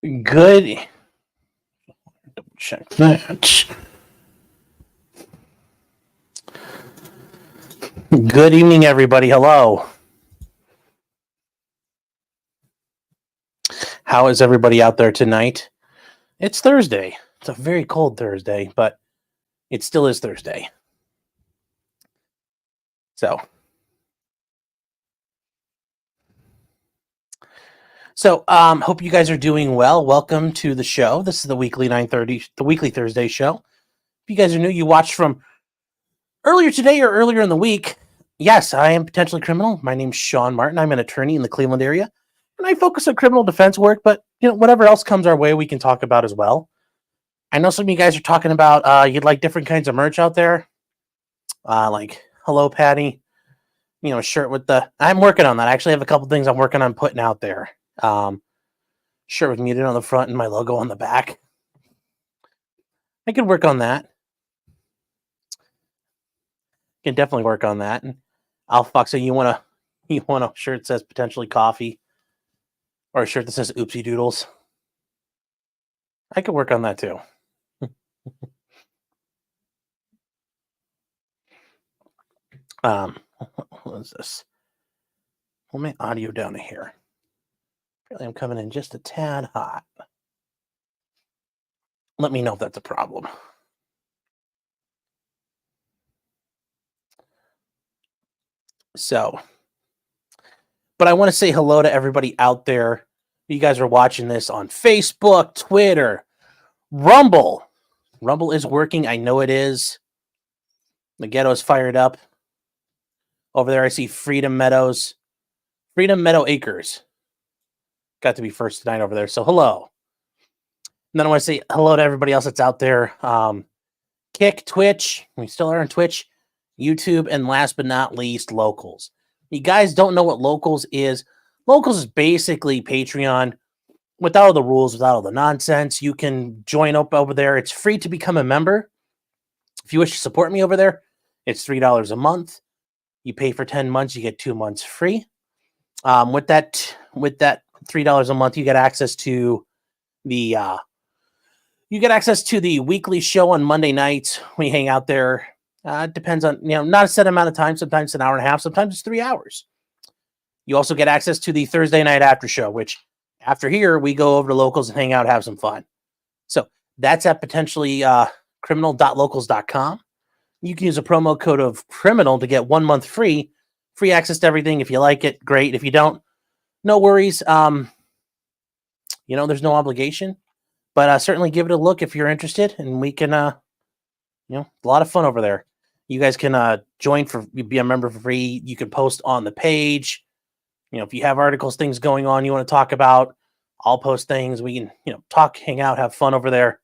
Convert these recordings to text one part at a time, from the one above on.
Good. Double check that. Good evening, everybody. Hello. How is everybody out there tonight? It's Thursday. It's a very cold Thursday, but it still is Thursday. So, hope you guys are doing well. Welcome to the show. This is the weekly 9:30, the weekly Thursday show. If you guys are new, you watched from earlier today or earlier in the week. Yes, I am potentially criminal. My name's Sean Martin. I'm an attorney in the Cleveland area, and I focus on criminal defense work. But whatever else comes our way, we can talk about as well. I know some of you guys are talking about you'd like different kinds of merch out there, like "Hello, Patty," shirt with the. I'm working on that. I actually have a couple things I'm working on putting out there. Shirt with muted on the front and my logo on the back. I could work on that. Can definitely work on that. And Alpha so you want a shirt that says potentially coffee, or a shirt that says oopsie doodles? I could work on that too. What is this? Pull my audio down to here. Apparently I'm coming in just a tad hot. Let me know if that's a problem. So, but I want to say hello to everybody out there. You guys are watching this on Facebook, Twitter, Rumble. Rumble is working. I know it is. The ghetto's fired up. Over there, I see Freedom Meadow Acres. Got to be first tonight over there. So hello. And then I want to say hello to everybody else that's out there. Kick, Twitch. We still are on Twitch, YouTube, and last but not least, Locals. You guys don't know what Locals is. Locals is basically Patreon without all the rules, without all the nonsense. You can join up over there. It's free to become a member. If you wish to support me over there, it's $3 a month. You pay for 10 months, you get 2 months free. With that $3 a month, you get access to the weekly show on Monday nights. We hang out there. It depends on, not a set amount of time. Sometimes it's an hour and a half. Sometimes it's 3 hours. You also get access to the Thursday night after show, which after here, we go over to Locals and hang out, have some fun. So that's at potentially criminal.locals.com. You can use a promo code of criminal to get 1 month free access to everything. If you like it, great. If you don't, no worries. There's no obligation, but certainly give it a look if you're interested, and we can, a lot of fun over there. You guys can be a member for free. You can post on the page. If you have articles, things going on you want to talk about, I'll post things. We can, talk, hang out, have fun over there.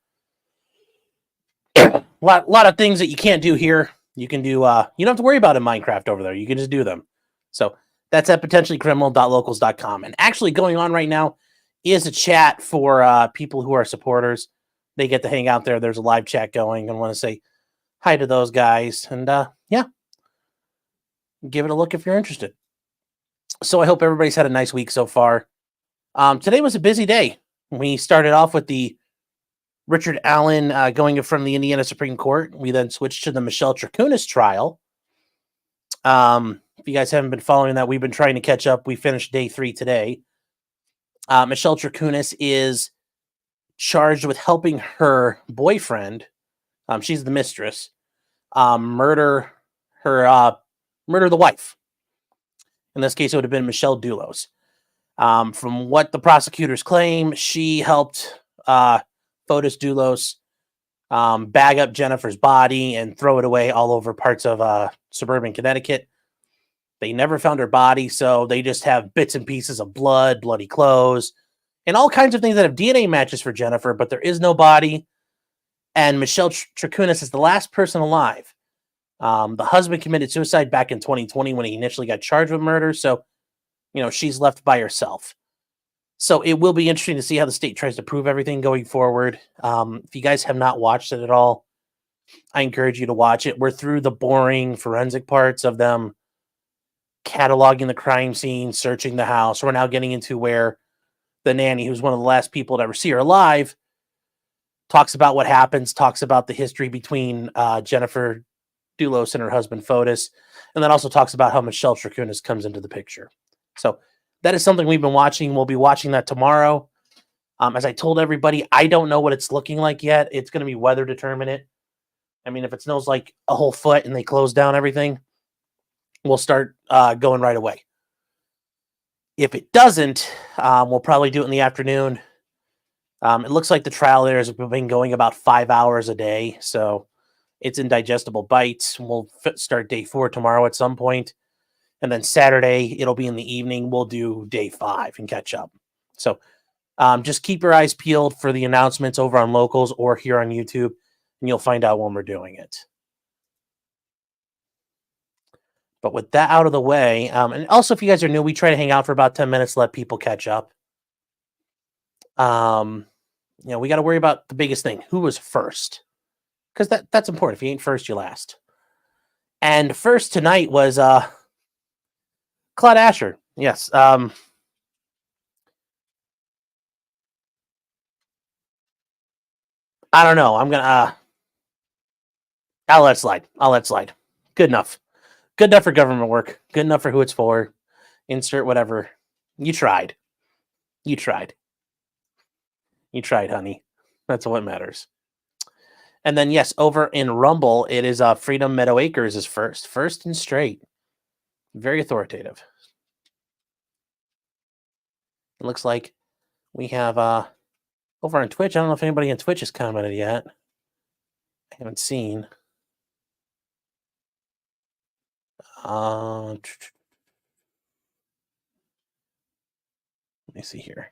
A lot of things that you can't do here. You can do, you don't have to worry about in Minecraft over there. You can just do them. So that's at potentiallycriminal.locals.com. And actually going on right now is a chat for people who are supporters. They get to hang out there. There's a live chat going. I want to say hi to those guys. And give it a look if you're interested. So I hope everybody's had a nice week so far. Today was a busy day. We started off with the Richard Allen going from the Indiana Supreme Court. We then switched to the Michelle Troconis trial. If you guys haven't been following that, we've been trying to catch up. We finished day 3 today. Michelle Troconis is charged with helping her boyfriend, she's the mistress, murder the wife. In this case, it would have been Michelle Dulos. From what the prosecutors claim, she helped Fotis Dulos bag up Jennifer's body and throw it away all over parts of suburban Connecticut. They never found her body, so they just have bits and pieces of blood, bloody clothes, and all kinds of things that have DNA matches for Jennifer, but there is no body. And Michelle Troconis is the last person alive. The husband committed suicide back in 2020 when he initially got charged with murder, so she's left by herself. So it will be interesting to see how the state tries to prove everything going forward. If you guys have not watched it at all, I encourage you to watch it. We're through the boring forensic parts of them cataloging the crime scene, searching the house. We're now getting into where the nanny, who's one of the last people to ever see her alive, talks about what happens, talks about the history between Jennifer Dulos and her husband Fotis, and then also talks about how Michelle Troconis comes into the picture. So that is something we've been watching. We'll be watching that tomorrow. As I told everybody, I don't know what it's looking like yet. It's going to be weather determinant. I mean, if it snows like a whole foot and they close down everything, we'll start going right away. If it doesn't, we'll probably do it in the afternoon. It looks like the trial there has been going about 5 hours a day, so it's in digestible bites. We'll start day 4 tomorrow at some point, and then Saturday it'll be in the evening. We'll do day 5 and catch up. So just keep your eyes peeled for the announcements over on Locals or here on YouTube, and you'll find out when we're doing it. But with that out of the way, and also if you guys are new, we try to hang out for about 10 minutes, let people catch up. We got to worry about the biggest thing: who was first, because that's important. If you ain't first, you're last. And first tonight was Claude Asher. Yes. I don't know. I'm gonna. I'll let it slide. Good enough. Good enough for government work. Good enough for who it's for. Insert whatever. You tried. You tried, honey. That's what matters. And then, yes, over in Rumble, it is Freedom Meadow Acres is first and straight. Very authoritative. It looks like we have over on Twitch. I don't know if anybody on Twitch has commented yet. I haven't seen. Let me see here.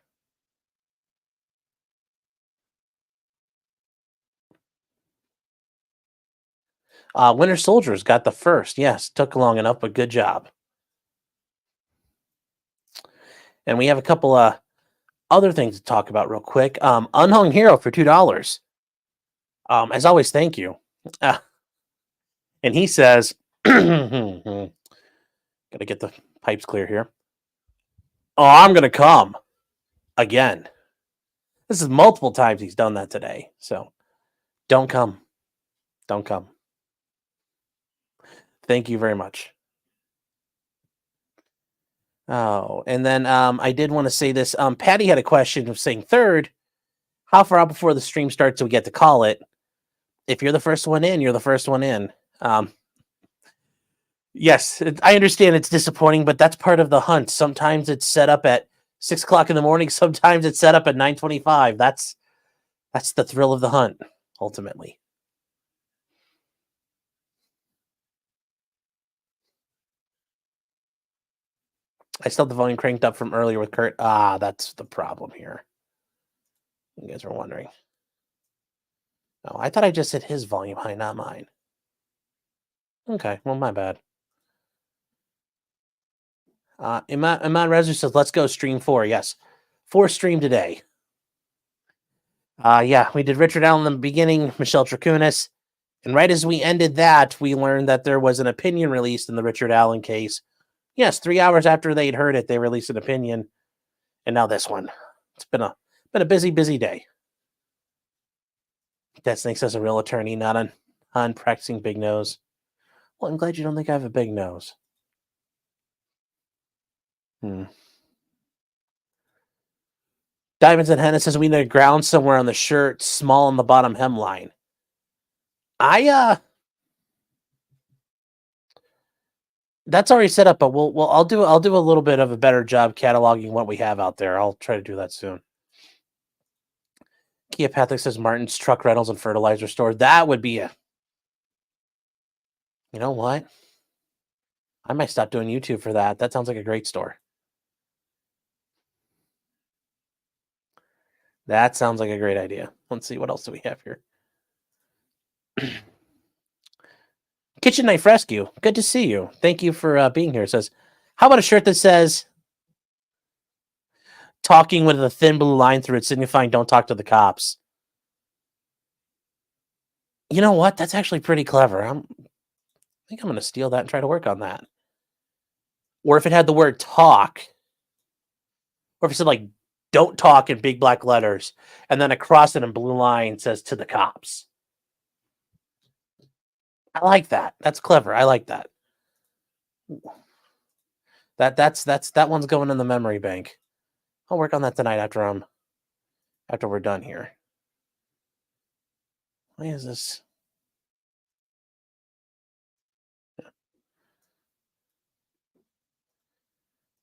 Winter Soldiers got the first. Yes, took long enough, but good job. And we have a couple other things to talk about real quick. Unhung Hero for $2. As always, thank you. And he says, gotta get the pipes clear here. Oh, I'm gonna come again. This is multiple times he's done that today. So don't come. Don't come. Thank you very much. Oh, and then I did want to say this. Patty had a question of saying third. How far out before the stream starts do we get to call it? If you're the first one in, you're the first one in. Yes, I understand it's disappointing, but that's part of the hunt. Sometimes it's set up at 6 o'clock in the morning. Sometimes it's set up at 9:25. That's the thrill of the hunt, ultimately. I still have the volume cranked up from earlier with Kurt. That's the problem here. You guys were wondering. Oh, I thought I just hit his volume high, not mine. Okay, well, my bad. Iman Rezu says, let's go stream 4. Yes, 4 stream today. Yeah, we did Richard Allen in the beginning, Michelle Troconis. And right as we ended that, we learned that there was an opinion released in the Richard Allen case. Yes, 3 hours after they'd heard it, they released an opinion. And now this one. It's been a busy day. That Snake says a real attorney, not on practicing big nose. Well, I'm glad you don't think I have a big nose. Diamonds and Henna says we need a ground somewhere on the shirt, small on the bottom hemline. That's already set up, but I'll do a little bit of a better job cataloging what we have out there. I'll try to do that soon. Kia Patrick says Martin's truck rentals and fertilizer store. That would be you know what? I might stop doing YouTube for that. That sounds like a great store. That sounds like a great idea. Let's see, what else do we have here? Kitchen Knife Rescue. Good to see you. Thank you for being here. It says, how about a shirt that says talking with a thin blue line through it signifying don't talk to the cops? You know what? That's actually pretty clever. I think I'm going to steal that and try to work on that. Or if it had the word talk, or if it said like don't talk in big black letters, and then across it in blue line says to the cops. I like that. That's clever. I like that. That one's going in the memory bank. I'll work on that tonight after we're done here. Why is this?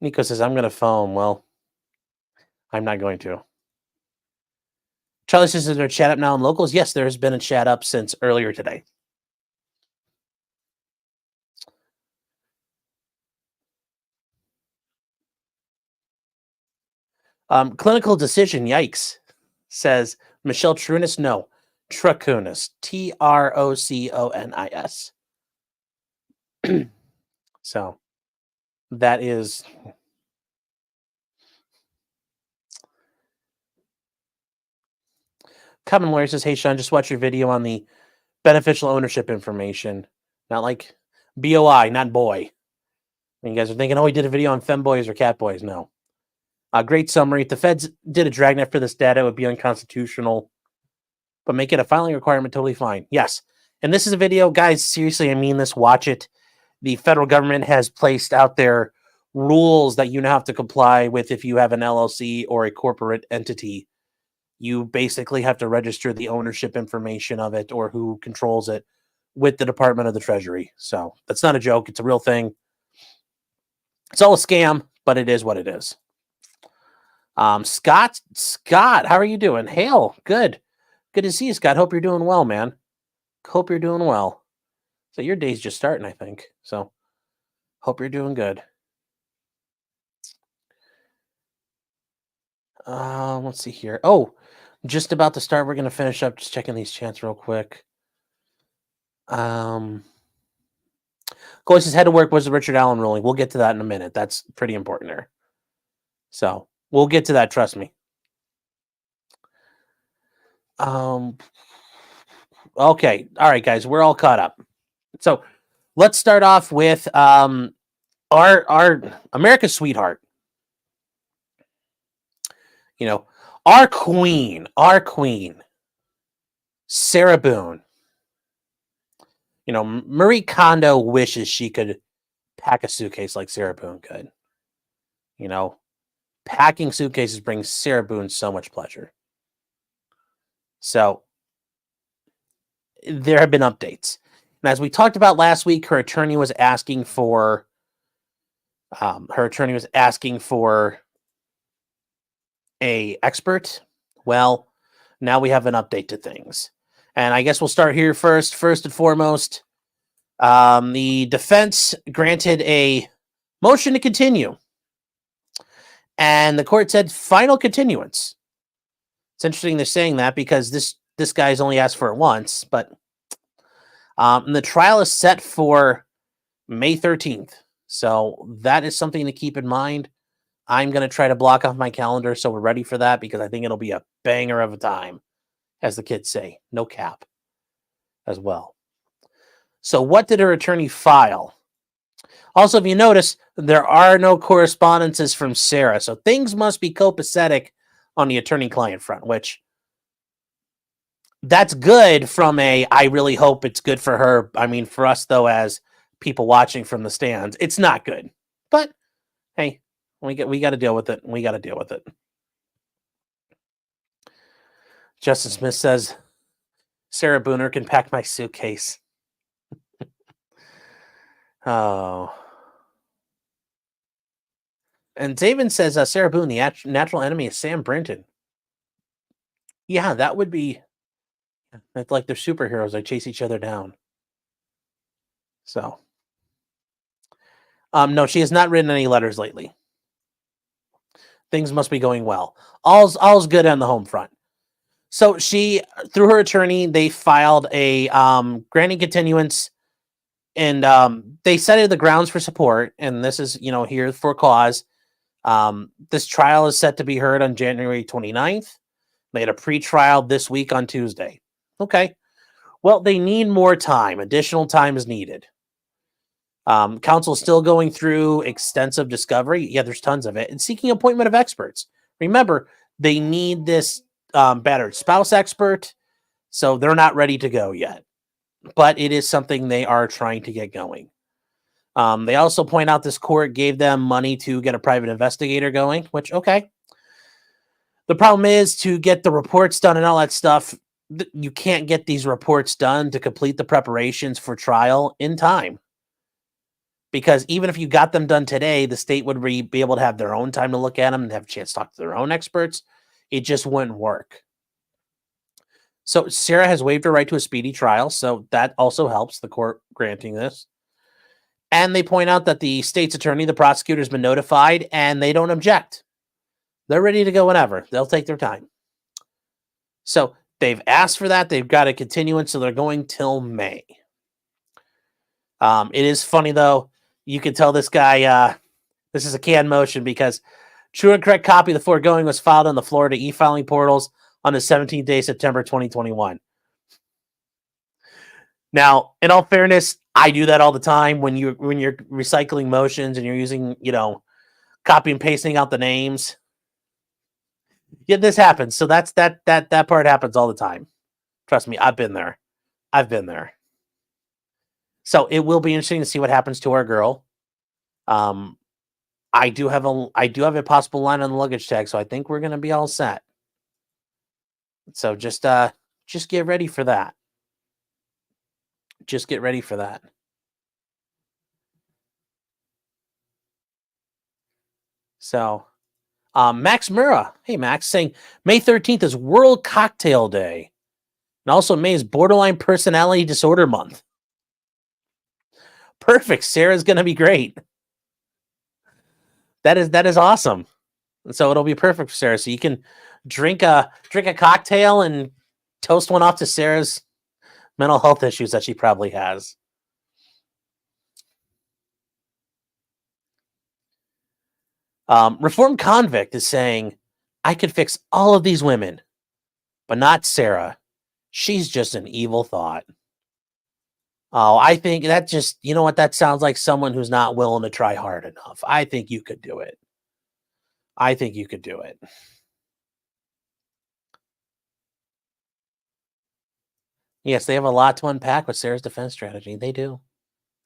Nico says, I'm going to foam. Well, I'm not going to. Charlie says, is there a chat up now in locals? Yes, there has been a chat up since earlier today. Clinical decision, yikes, says Michelle Troconis. No, Troconis. Troconis. So that is... Common Lawyer says, hey, Sean, just watch your video on the beneficial ownership information. Not like BOI, not boy. And you guys are thinking, oh, he did a video on femboys or catboys. No. Great summary. If the feds did a dragnet for this data, it would be unconstitutional. But make it a filing requirement, totally fine. Yes. And this is a video, guys, seriously, I mean this, watch it. The federal government has placed out there rules that you now have to comply with if you have an LLC or a corporate entity. You basically have to register the ownership information of it or who controls it with the Department of the Treasury. So that's not a joke. It's a real thing. It's all a scam, but it is what it is. Scott, how are you doing? Hail, good to see you, Scott. Hope you're doing well, man. Hope you're doing well. So your day's just starting, I think. So hope you're doing good. Let's see here. Oh, just about to start. We're gonna finish up. Just checking these chats real quick. Coyce's head to work was the Richard Allen ruling. We'll get to that in a minute. That's pretty important there. So we'll get to that. Trust me. Okay. All right, guys. We're all caught up. So let's start off with our America's sweetheart. You know, our queen, Sarah Boone. You know, Marie Kondo wishes she could pack a suitcase like Sarah Boone could. You know, packing suitcases brings Sarah Boone so much pleasure. So there have been updates. And as we talked about last week, her attorney was asking for a expert. Well, now we have an update to things. And I guess we'll start here first. First and foremost, the defense granted a motion to continue. And the court said final continuance. It's interesting they're saying that because this guy's only asked for it once, but the trial is set for May 13th. So that is something to keep in mind. I'm going to try to block off my calendar so we're ready for that because I think it'll be a banger of a time, as the kids say. No cap as well. So what did her attorney file? Also, if you notice, there are no correspondences from Sarah. So things must be copacetic on the attorney-client front, which that's good from I really hope it's good for her. I mean, for us, though, as people watching from the stands, it's not good. But, hey, we got to deal with it. We got to deal with it. Justin Smith says, Sarah Booner can pack my suitcase. Oh. And David says, Sarah Boone, the natural enemy is Sam Brinton. Yeah, that would be... It's like they're superheroes. They chase each other down. So. No, she has not written any letters lately. Things must be going well. All's good on the home front. So she, through her attorney, they filed a granting continuance, and they cited the grounds for support. And this is, here for cause. This trial is set to be heard on January 29th. They had a pre-trial this week on Tuesday. Okay. Well, they need more time. Additional time is needed. Counsel is still going through extensive discovery. Yeah, there's tons of it. And seeking appointment of experts. Remember, they need this battered spouse expert, so they're not ready to go yet. But it is something they are trying to get going. They also point out this court gave them money to get a private investigator going, which, okay. The problem is to get the reports done and all that stuff, you can't get these reports done to complete the preparations for trial in time. Because even if you got them done today, the state would be able to have their own time to look at them and have a chance to talk to their own experts. It just wouldn't work. So Sarah has waived her right to a speedy trial, so that also helps the court granting this. And they point out that the state's attorney, the prosecutor, has been notified, and they don't object. They're ready to go whenever. They'll take their time. So they've asked for that. They've got a continuance, so they're going till May. It is funny, though. You can tell this guy, this is a canned motion because true and correct copy of the foregoing was filed on the Florida e-filing portals on the 17th day of September 2021. Now, in all fairness, I do that all the time when you're recycling motions and you're using, copy and pasting out the names. Yeah, this happens. So that part happens all the time. Trust me, I've been there. So it will be interesting to see what happens to our girl. I do have a possible line on the luggage tag, so I think we're gonna be all set. So just get ready for that. Just get ready for that. So, Max Mura, hey Max, saying May 13th is World Cocktail Day, and also May is Borderline Personality Disorder Month. Perfect. Sarah's gonna be great. That is awesome. And so it'll be perfect for Sarah. So you can drink a cocktail and toast one off to Sarah's mental health issues that she probably has. Reformed Convict is saying, I could fix all of these women, but not Sarah. She's just an evil thought. Oh, I think that just, you know what? That sounds like someone who's not willing to try hard enough. I think you could do it. Yes, they have a lot to unpack with Sarah's defense strategy. They do.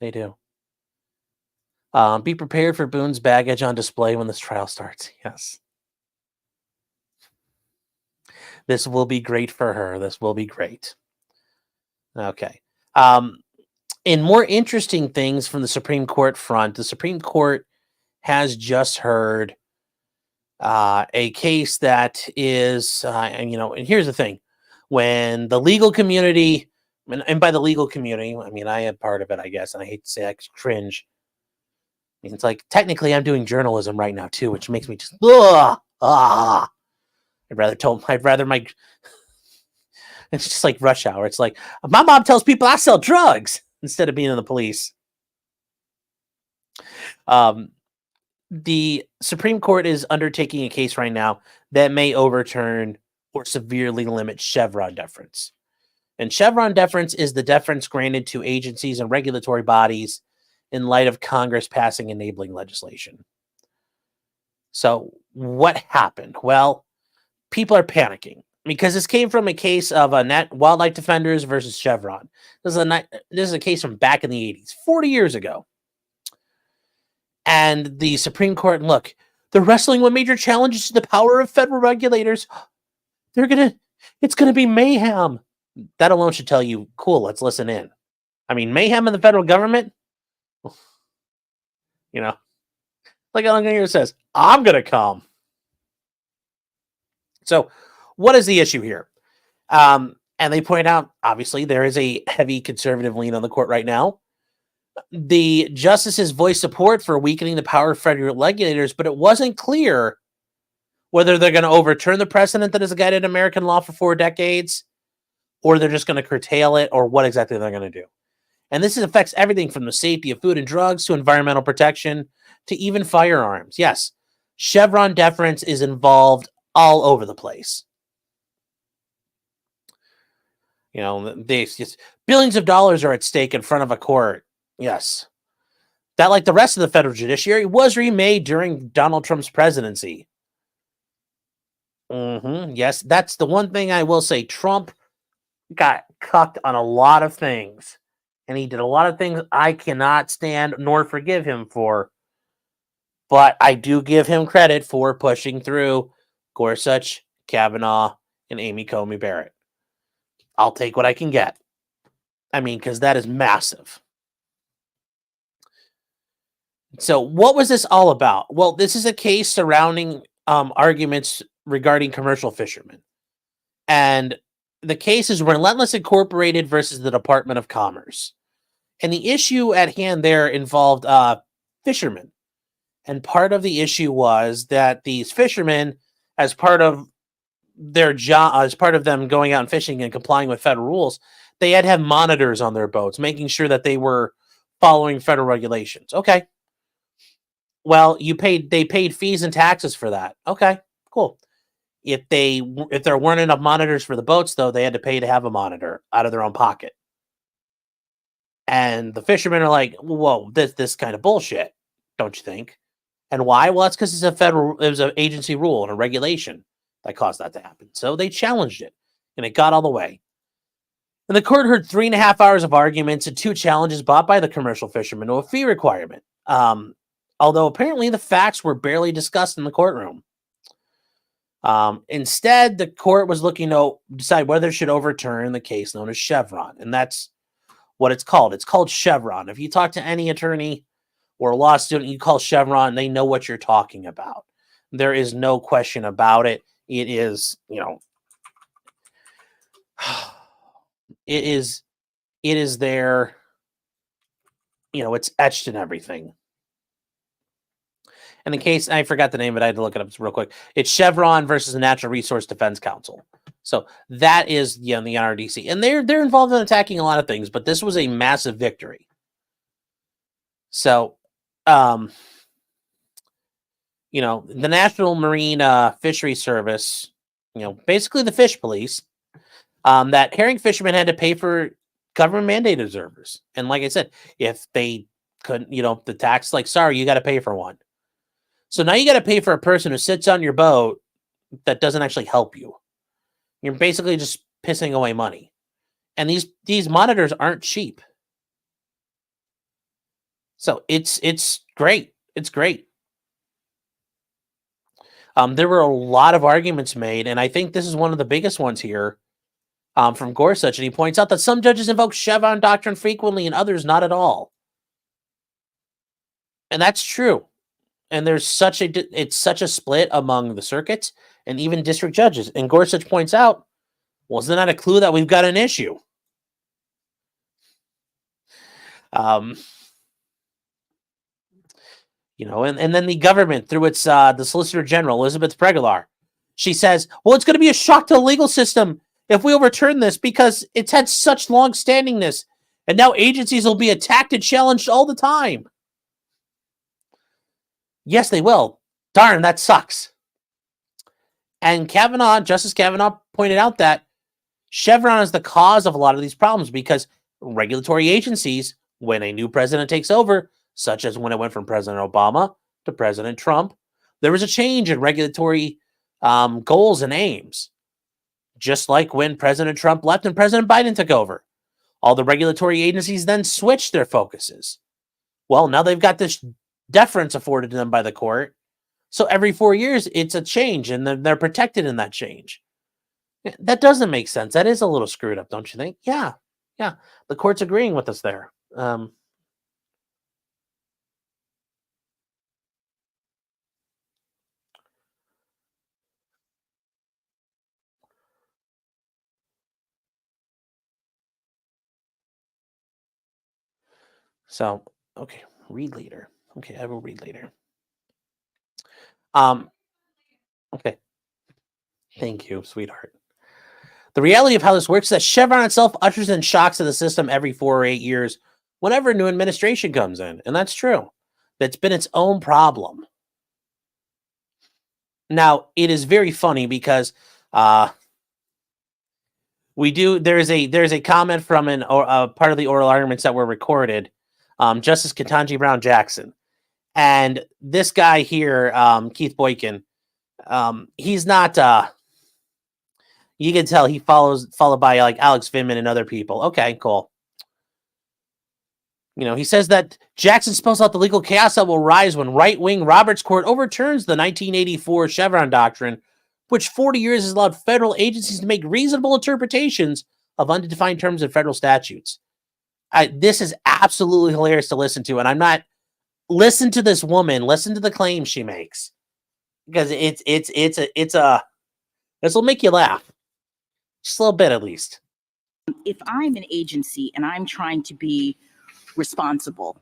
Be prepared for Boone's baggage on display when this trial starts. Yes. This will be great for her. This will be great. Okay. In more interesting things from the Supreme Court front, the Supreme Court has just heard a case that is, and here's the thing. When the legal community, and by the legal community, I mean, I am part of it, I guess, and I hate to say I cringe. I mean, it's like, technically I'm doing journalism right now too, which makes me just, I'd rather my, it's just like rush hour. It's like, my mom tells people I sell drugs instead of being in the police. The Supreme Court is undertaking a case right now that may overturn or severely limit Chevron deference. And Chevron deference is the deference granted to agencies and regulatory bodies in light of Congress passing enabling legislation. So what happened? Well, people are panicking because this came from a case of wildlife defenders versus Chevron. This is a case from back in the 80s, 40 years ago. And the Supreme Court, look, they're wrestling with major challenges to the power of federal regulators. It's going to be mayhem. That alone should tell you, cool, let's listen in. I mean, mayhem in the federal government? Like Alan Greer says, I'm going to come. So what is the issue here? And they point out, obviously, there is a heavy conservative lean on the court right now. The justices voiced support for weakening the power of federal regulators, but it wasn't clear whether they're going to overturn the precedent that has guided American law for 4 decades, or they're just going to curtail it, or what exactly they're going to do. And this affects everything from the safety of food and drugs to environmental protection to even firearms. Yes, Chevron deference is involved all over the place. Billions of dollars are at stake in front of a court. Yes. That, like the rest of the federal judiciary, was remade during Donald Trump's presidency. Yes, that's the one thing I will say. Trump got cucked on a lot of things, and he did a lot of things I cannot stand nor forgive him for. But I do give him credit for pushing through Gorsuch, Kavanaugh, and Amy Coney Barrett. I'll take what I can get. I mean, because that is massive. So, what was this all about? Well, this is a case surrounding arguments regarding commercial fishermen. And the case is Relentless Incorporated versus the Department of Commerce. And the issue at hand there involved fishermen. And part of the issue was that these fishermen, as part of their job, as part of them going out and fishing and complying with federal rules, they had to have monitors on their boats, making sure that they were following federal regulations. Okay. Well, they paid fees and taxes for that. Okay, cool. If there weren't enough monitors for the boats, though, they had to pay to have a monitor out of their own pocket. And the fishermen are like, "Whoa, this kind of bullshit, don't you think?" And why? Well, it's because it was an agency rule and a regulation that caused that to happen. So they challenged it, and it got all the way. And the court heard 3.5 hours of arguments and 2 challenges brought by the commercial fishermen to a fee requirement. Although apparently the facts were barely discussed in the courtroom. Instead, the court was looking to decide whether it should overturn the case known as Chevron, and that's what it's called. It's called Chevron. If you talk to any attorney or a law student, you call Chevron, they know what you're talking about. There is no question about it. It is, it is there. It's etched in everything. In the case, I forgot the name of it. I had to look it up real quick. It's Chevron versus the Natural Resource Defense Council. So that is the NRDC, and they're involved in attacking a lot of things, but this was a massive victory. So, the National Marine Fishery Service, basically the fish police, that herring fishermen had to pay for government mandated observers, and like I said, if they couldn't, the tax, like, sorry, you got to pay for one. So now you got to pay for a person who sits on your boat that doesn't actually help you. You're basically just pissing away money. And these monitors aren't cheap. So it's great. It's great. There were a lot of arguments made, and I think this is one of the biggest ones here from Gorsuch. And he points out that some judges invoke Chevron doctrine frequently and others not at all. And that's true. And there's such a split among the circuits and even district judges. And Gorsuch points out, well, isn't that a clue that we've got an issue? And then the government, through its the Solicitor General, Elizabeth Pregelar, she says, well, it's going to be a shock to the legal system if we overturn this because it's had such long-standingness, and now agencies will be attacked and challenged all the time. Yes, they will. Darn, that sucks. And Justice Kavanaugh pointed out that Chevron is the cause of a lot of these problems because regulatory agencies, when a new president takes over, such as when it went from President Obama to President Trump, there was a change in regulatory goals and aims. Just like when President Trump left and President Biden took over. All the regulatory agencies then switched their focuses. Well, now they've got this deference afforded to them by the court. So every 4 years, it's a change, and they're protected in that change. That doesn't make sense. That is a little screwed up, don't you think? Yeah. The court's agreeing with us there. So, okay, read later. Okay, I will read later. Okay. Thank you, sweetheart. The reality of how this works is that Chevron itself ushers in shocks to the system every 4 or 8 years whenever a new administration comes in. And that's true. That's been its own problem. Now, it is very funny because there's a comment from part of the oral arguments that were recorded, Justice Ketanji Brown Jackson. And this guy here, Keith Boykin, he's not You can tell he followed by like Alex Vindman and other people. Okay, cool. He says that Jackson spells out the legal chaos that will rise when right-wing Roberts Court overturns the 1984 Chevron doctrine, which 40 years has allowed federal agencies to make reasonable interpretations of undefined terms in federal statutes. This is absolutely hilarious to listen to, and I'm not. Listen to this woman. Listen to the claims she makes, because this will make you laugh, just a little bit at least. If I'm an agency and I'm trying to be responsible,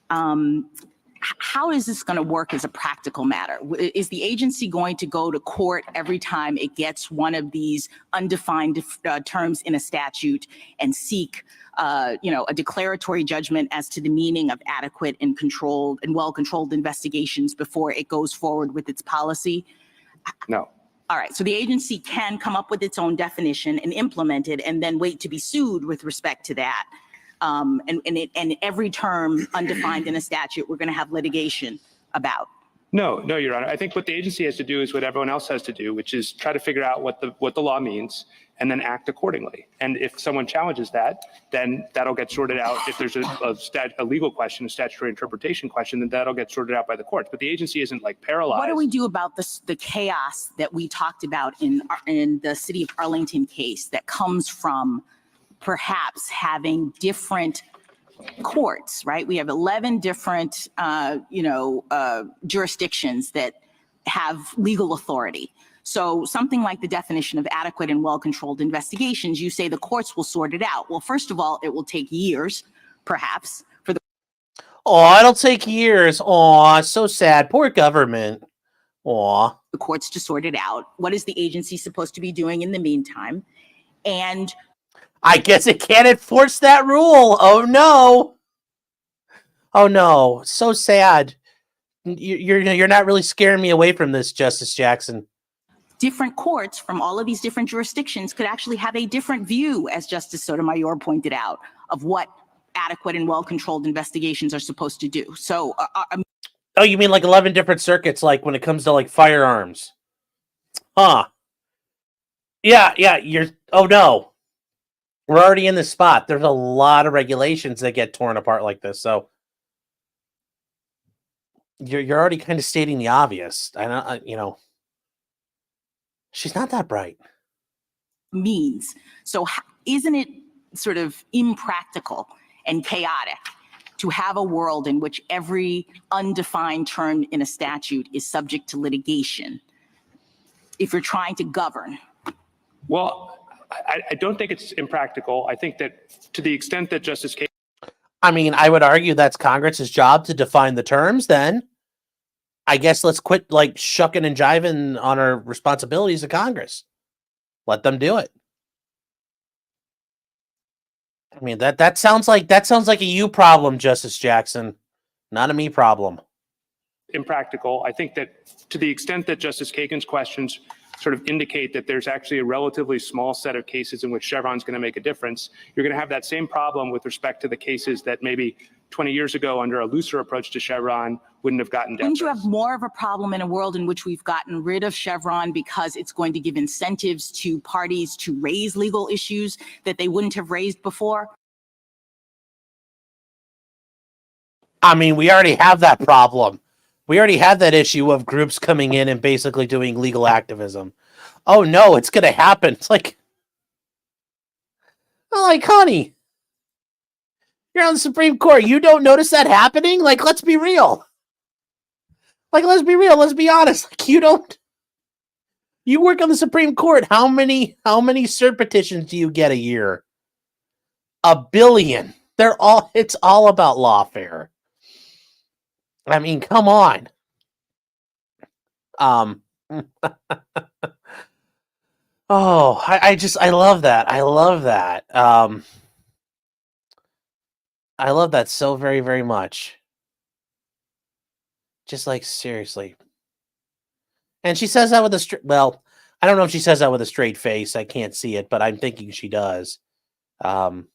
how is this going to work as a practical matter? Is the agency going to go to court every time it gets one of these undefined terms in a statute and seek, a declaratory judgment as to the meaning of adequate and controlled and well-controlled investigations before it goes forward with its policy? No. All right, so the agency can come up with its own definition and implement it and then wait to be sued with respect to that. And every term undefined in a statute, we're going to have litigation about. No, Your Honor. I think what the agency has to do is what everyone else has to do, which is try to figure out what the law means and then act accordingly. And if someone challenges that, then that'll get sorted out. If there's a legal question, a statutory interpretation question, then that'll get sorted out by the courts. But the agency isn't like paralyzed. What do we do about the chaos that we talked about in the city of Arlington case that comes from perhaps having different courts, right? We have 11 different, jurisdictions that have legal authority. So something like the definition of adequate and well-controlled investigations, you say the courts will sort it out. Well, first of all, it will take years, perhaps, for the... Oh, it'll take years. Oh, so sad. Poor government. Oh. The courts to sort it out. What is the agency supposed to be doing in the meantime? And I guess it can't enforce that rule. Oh no. Oh no. So sad. You're not really scaring me away from this, Justice Jackson. Different courts from all of these different jurisdictions could actually have a different view, as Justice Sotomayor pointed out, of what adequate and well-controlled investigations are supposed to do. So, oh, you mean like 11 different circuits, like when it comes to like firearms? Huh. Yeah. Oh no. We're already in this spot. There's a lot of regulations that get torn apart like this. So you're already kind of stating the obvious. She's not that bright. Means. So isn't it sort of impractical and chaotic to have a world in which every undefined term in a statute is subject to litigation if you're trying to govern? Well, I don't think it's impractical. I think that to the extent that Justice Kagan... I mean, I would argue that's Congress's job to define the terms then. I guess let's quit like shucking and jiving on our responsibilities of Congress. Let them do it. I mean, that sounds like a you problem, Justice Jackson, not a me problem. Impractical. I think that to the extent that Justice Kagan's questions sort of indicate that there's actually a relatively small set of cases in which Chevron's going to make a difference, you're going to have that same problem with respect to the cases that maybe 20 years ago under a looser approach to Chevron wouldn't have gotten deference. Wouldn't you have more of a problem in a world in which we've gotten rid of Chevron because it's going to give incentives to parties to raise legal issues that they wouldn't have raised before? I mean, we already have that problem. We already have that issue of groups coming in and basically doing legal activism. Oh no, it's going to happen. It's like, honey, you're on the Supreme Court. You don't notice that happening? Like, let's be real. Let's be real. Let's be honest. Like, you don't. You work on the Supreme Court. How many cert petitions do you get a year? 1 billion. It's all about lawfare. I mean, come on. Oh, I love that. I love that. I love that so very, very much. Just like, seriously. And she says that with a well, I don't know if she says that with a straight face. I can't see it, but I'm thinking she does. Her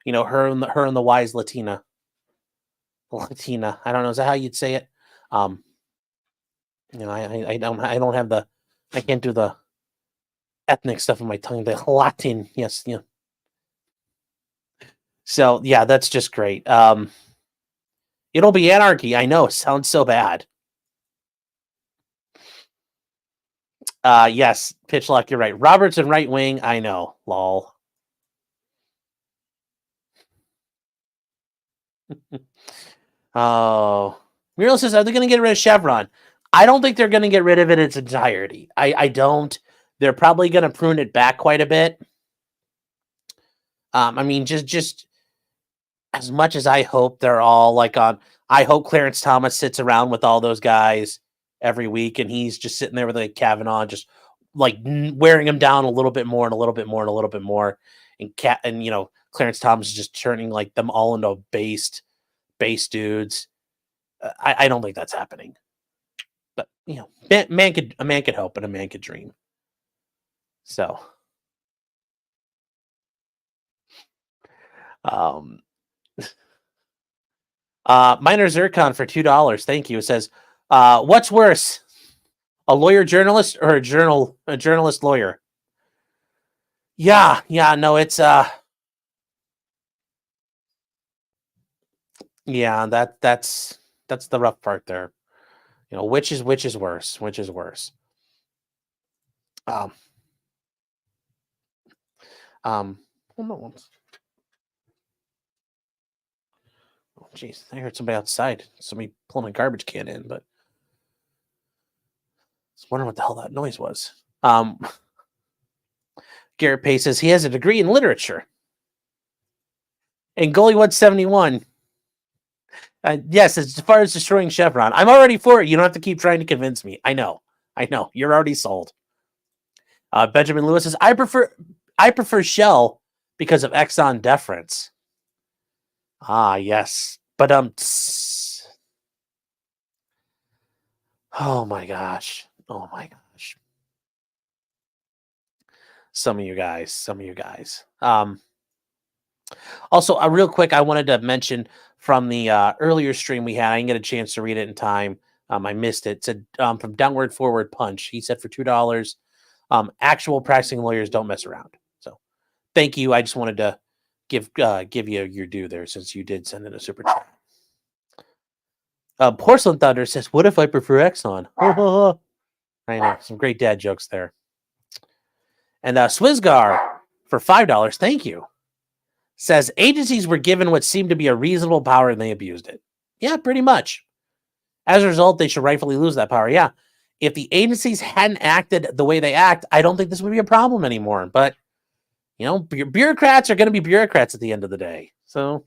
and the wise Latina. I don't know. Is that how you'd say it? I don't have I can't do the ethnic stuff in my tongue. The Latin, yes, yeah. So yeah, that's just great. It'll be anarchy. I know. It sounds so bad. Yes, Pitchlock, you're right. Roberts and right wing. I know. Lol. Oh, Muriel says, are they going to get rid of Chevron? I don't think they're going to get rid of it in its entirety. I don't. They're probably going to prune it back quite a bit. I mean, just as much as I hope they're all like on. I hope Clarence Thomas sits around with all those guys every week, and he's just sitting there with like Kavanaugh, just like wearing him down a little bit more and a little bit more and a little bit more, and you know, Clarence Thomas is just turning like them all into base dudes. I don't think that's happening, but you know, a man could hope and a man could dream. So, Minor Zircon for $2. Thank you. It says, what's worse, a lawyer journalist or a journalist lawyer? Yeah, no, it's yeah, that's the rough part there. You know, which is worse? Which is worse? Hold on once. Oh, jeez, I heard somebody outside. Somebody pulling a garbage can in, but I was wondering what the hell that noise was. Garrett Pace says he has a degree in literature. And Goalie 171. Yes, as far as destroying Chevron, I'm already for it. You don't have to keep trying to convince me. I know. You're already sold. Benjamin Lewis says, I prefer Shell because of Exxon deference. Ah, yes. But oh my gosh. Some of you guys. Also, real quick, I wanted to mention from the earlier stream we had, I didn't get a chance to read it in time. I missed it. It said from Downward Forward Punch. He said for $2, actual practicing lawyers don't mess around. So thank you. I just wanted to give you your due there since you did send in a super chat. Porcelain Thunder says, what if I prefer Exxon? I know, some great dad jokes there. And Swizgar for $5, thank you, says agencies were given what seemed to be a reasonable power and they abused it. Yeah, pretty much. As a result, they should rightfully lose that power. Yeah. If the agencies hadn't acted the way they act, I don't think this would be a problem anymore. But, you know, bureaucrats are going to be bureaucrats at the end of the day. So,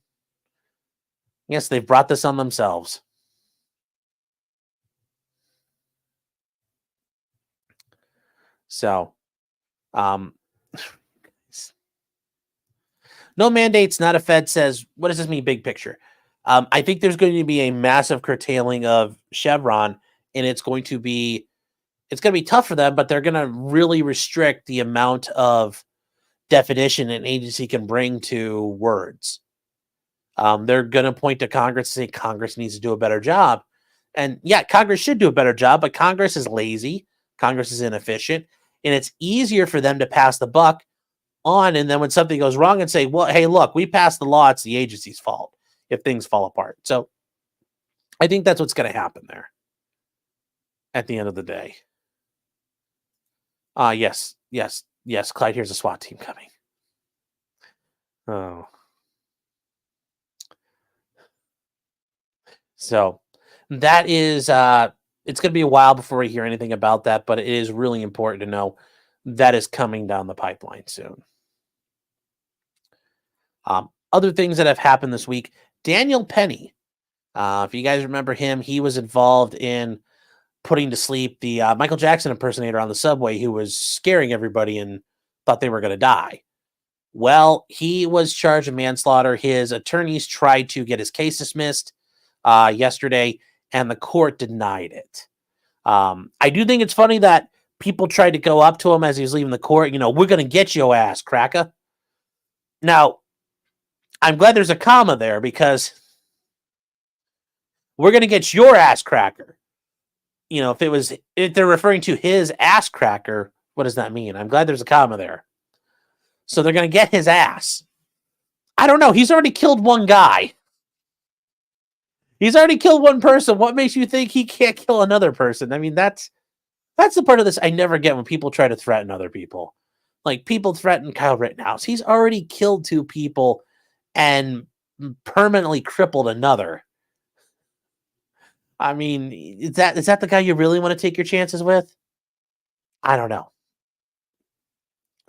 yes, they've brought this on themselves. So, no mandates, not a Fed says, what does this mean big picture? I think there's going to be a massive curtailing of Chevron, and it's going to be tough for them, but they're going to really restrict the amount of definition an agency can bring to words. They're going to point to Congress and say Congress needs to do a better job. And yeah, Congress should do a better job, but Congress is lazy. Congress is inefficient, and it's easier for them to pass the buck on. And then when something goes wrong and say, well, hey, look, we passed the law. It's the agency's fault if things fall apart. So I think that's what's going to happen there at the end of the day. Yes. Clyde, here's a SWAT team coming. Oh. So that is, it's going to be a while before we hear anything about that, but it is really important to know that is coming down the pipeline soon. Other things that have happened this week, Daniel Penny. If you guys remember him, he was involved in putting to sleep the Michael Jackson impersonator on the subway who was scaring everybody and thought they were going to die. Well, he was charged of manslaughter. His attorneys tried to get his case dismissed yesterday, and the court denied it. I do think it's funny that people tried to go up to him as he was leaving the court. You know, we're going to get your ass, cracker. Now, I'm glad there's a comma there because we're going to get your ass cracker. You know, if they're referring to his ass cracker What does that mean? I'm glad there's a comma there. So they're going to get his ass. I don't know. He's already killed one guy. He's already killed one person. What makes you think he can't kill another person? I mean, that's the part of this I never get when people try to threaten other people. Like, people threaten Kyle Rittenhouse. He's already killed 2 people and permanently crippled another. I mean, is that the guy you really want to take your chances with? I don't know.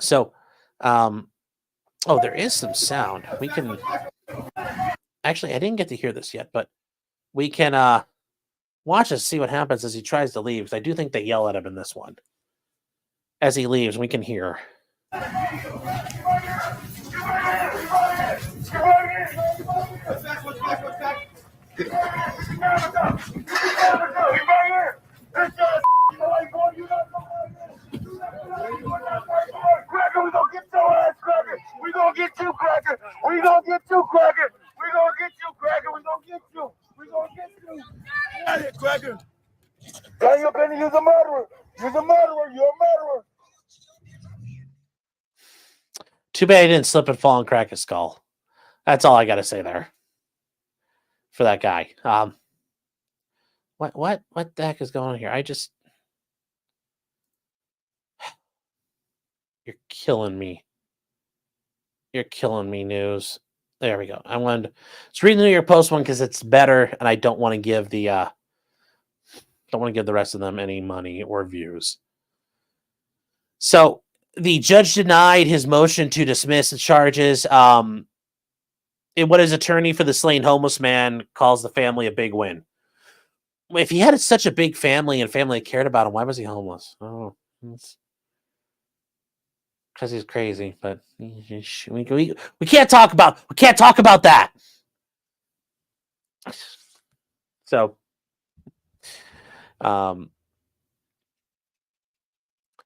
So, oh, there is some sound. We can... Actually, I didn't get to hear this yet, but we can watch us see what happens as he tries to leave. Because I do think they yell at him in this one. As he leaves, we can hear. Cracker, we gonna get your ass, Cracker. We gonna get you, Cracker. We gonna get you, Cracker. We gonna get you, Cracker. We gonna get you. We gonna get you. Get out of here, Cracker. Daniel Penny, you're a murderer. You're a murderer. You're a murderer. Too bad he didn't slip and fall and crack his skull. That's all I got to say there for that guy. What the heck is going on here? You're killing me. You're killing me, news. There we go. Let's read the New York Post one because it's better, and I don't want to give the rest of them any money or views. So the judge denied his motion to dismiss the charges. What his attorney for the slain homeless man calls the family a big win. If he had such a big family and family cared about him, why was he homeless? Oh, because he's crazy. But we can't talk about that. So,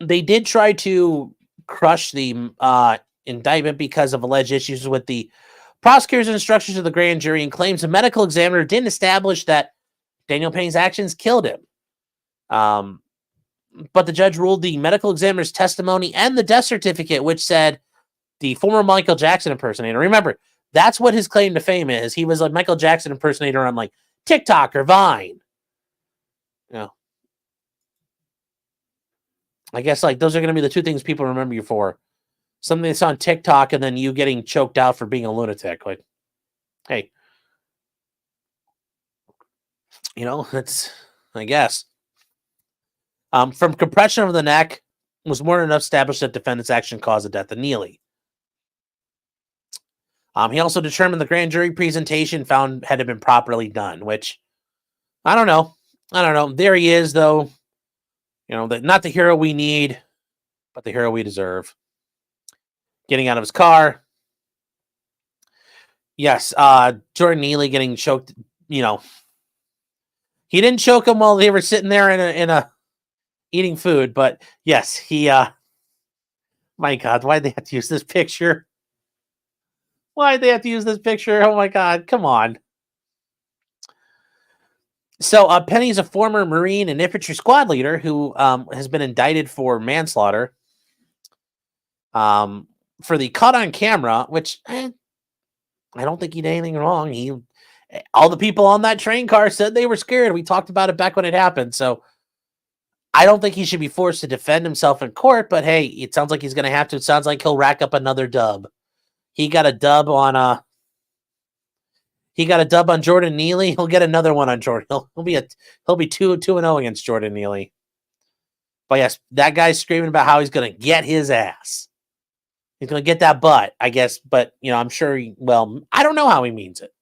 they did try to crush the indictment because of alleged issues with the prosecutor's instructions to the grand jury and claims the medical examiner didn't establish that Daniel Penny's actions killed him. But the judge ruled the medical examiner's testimony and the death certificate, which said the former Michael Jackson impersonator. Remember, that's what his claim to fame is. He was a Michael Jackson impersonator on like TikTok or Vine. I guess like those are going to be the 2 things people remember you for. Something that's on TikTok and then you getting choked out for being a lunatic. Like, hey, that's, I guess. From compression of the neck was more than enough established that defendant's action caused the death of Neely. He also determined the grand jury presentation found had been properly done, which I don't know. There he is, though. Not the hero we need, but the hero we deserve. Getting out of his car. Yes, Jordan Neely getting choked. He didn't choke him while they were sitting there in a eating food, but yes, he. My God, why'd they have to use this picture? Why'd they have to use this picture? Oh my God, come on. So Penny's a former Marine and infantry squad leader who has been indicted for manslaughter. For the caught on camera, which I don't think he did anything wrong. All the people on that train car said they were scared. We talked about it back when it happened. So I don't think he should be forced to defend himself in court, but hey, it sounds like he's going to have to. It sounds like he'll rack up another dub. He got a dub on Jordan Neely. He'll get another one on Jordan. He'll be 2-0 against Jordan Neely. But yes, that guy's screaming about how he's going to get his ass. He's going to get that butt, I guess. But I'm sure. I don't know how he means it.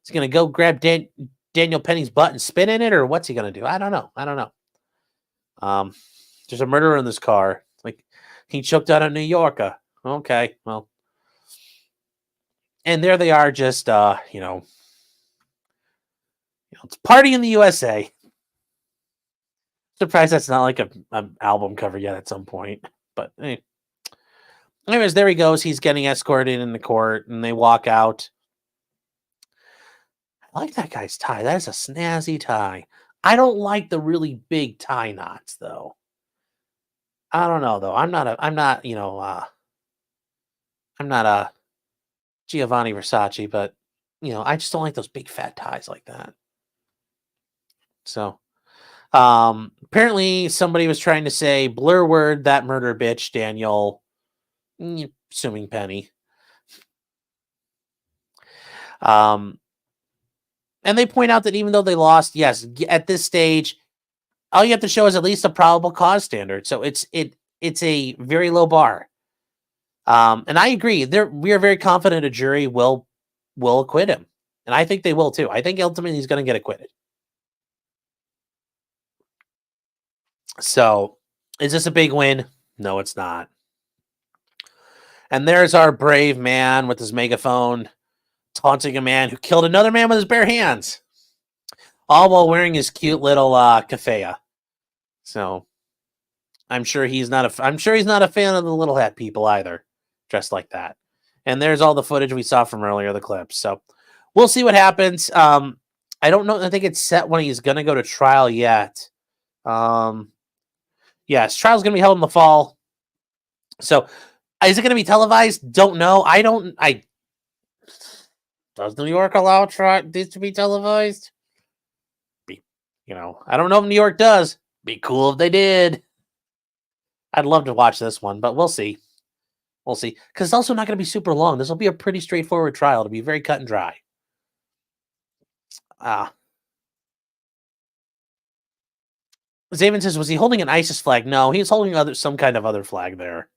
Is he going to go grab Daniel Penny's butt and spit in it, or what's he going to do? I don't know. There's a murderer in this car. Like, he choked out a New Yorker. Okay, well. And there they are, just it's party in the USA. Surprised that's not like an album cover yet at some point. But anyways, there he goes. He's getting escorted in the court, and they walk out. I like that guy's tie. That is a snazzy tie. I don't like the really big tie knots, though. I don't know though. I'm not, I'm not a Giovanni Versace, but I just don't like those big fat ties like that. So, apparently somebody was trying to say blur word that murder bitch Daniel, assuming Penny. And they point out that even though they lost, yes, at this stage, all you have to show is at least a probable cause standard. So it's a very low bar. And I agree. We are very confident a jury will acquit him, and I think they will too. I think ultimately he's going to get acquitted. So, is this a big win? No, it's not. And there's our brave man with his megaphone taunting a man who killed another man with his bare hands, all while wearing his cute little keffiyeh. So, I'm sure he's not a fan of the little hat people either, dressed like that. And there's all the footage we saw from earlier, the clips. So, we'll see what happens. I don't know. I think it's set when he's going to go to trial yet. Yes, trial's going to be held in the fall. So, is it going to be televised? Don't know. Does New York allow these to be televised? I don't know if New York does. Be cool if they did. I'd love to watch this one, but we'll see. We'll see. Because it's also not going to be super long. This will be a pretty straightforward trial. It'll be very cut and dry. Zaven says, was he holding an ISIS flag? No, he was holding some kind of other flag there.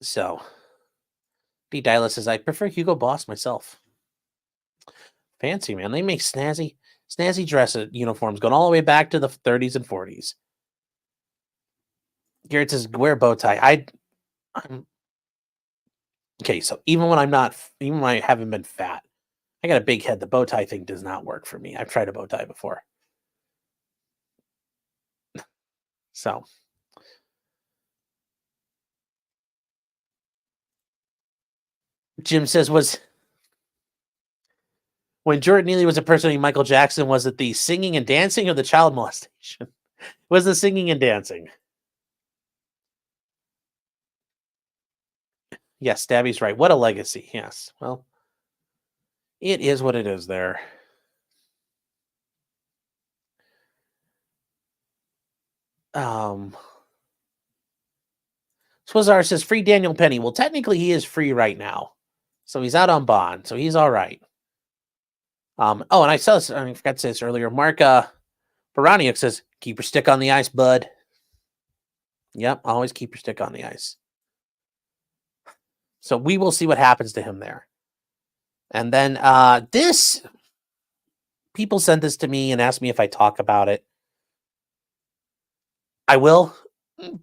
So, D. Dyla says, I prefer Hugo Boss myself. Fancy, man. They make snazzy dress uniforms going all the way back to the 30s and 40s. Garrett says, wear a bow tie. I'm okay, so even when I haven't been fat, I got a big head. The bow tie thing does not work for me. I've tried a bow tie before. So, Jim says, when Jordan Neely was impersonating Michael Jackson, was it the singing and dancing or the child molestation? Was the singing and dancing? Yes, Stabby's right. What a legacy. Yes. Well, it is what it is there. Swazar says, free Daniel Penny. Well, technically he is free right now. So he's out on bond. So he's all right. And I saw this, I forgot to say this earlier. Mark Baraniuk says, keep your stick on the ice, bud. Yep, always keep your stick on the ice. So we will see what happens to him there. And then people sent this to me and asked me if I talk about it. I will,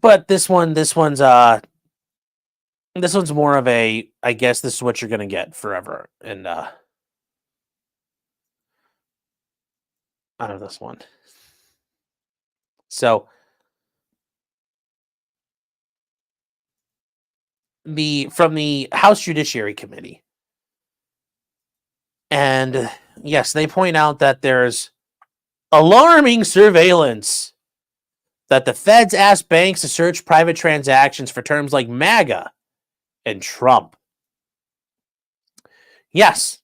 but this one's more of a, I guess this is what you're gonna get forever. And out of this one. So from the House Judiciary Committee. And yes, they point out that there's alarming surveillance, that the feds asked banks to search private transactions for terms like MAGA and Trump. Yes.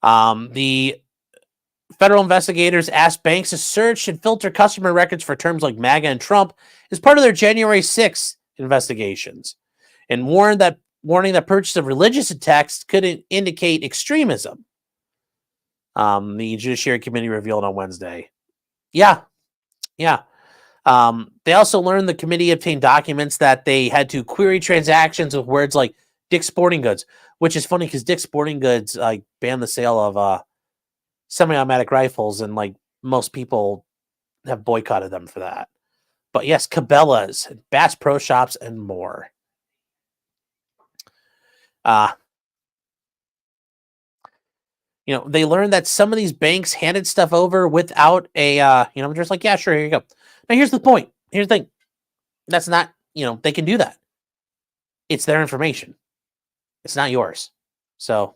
The federal investigators asked banks to search and filter customer records for terms like MAGA and Trump as part of their January 6th investigations, and warning that purchase of religious texts could indicate extremism. The Judiciary Committee revealed on Wednesday. Yeah. They also learned the committee obtained documents that they had to query transactions with words like Dick's Sporting Goods, which is funny because Dick's Sporting Goods banned the sale of semi-automatic rifles, and most people have boycotted them for that. But yes, Cabela's, Bass Pro Shops, and more. They learned that some of these banks handed stuff over without a, just like, yeah, sure, here you go. Now, here's the point. Here's the thing. That's not, they can do that. It's their information. It's not yours. So,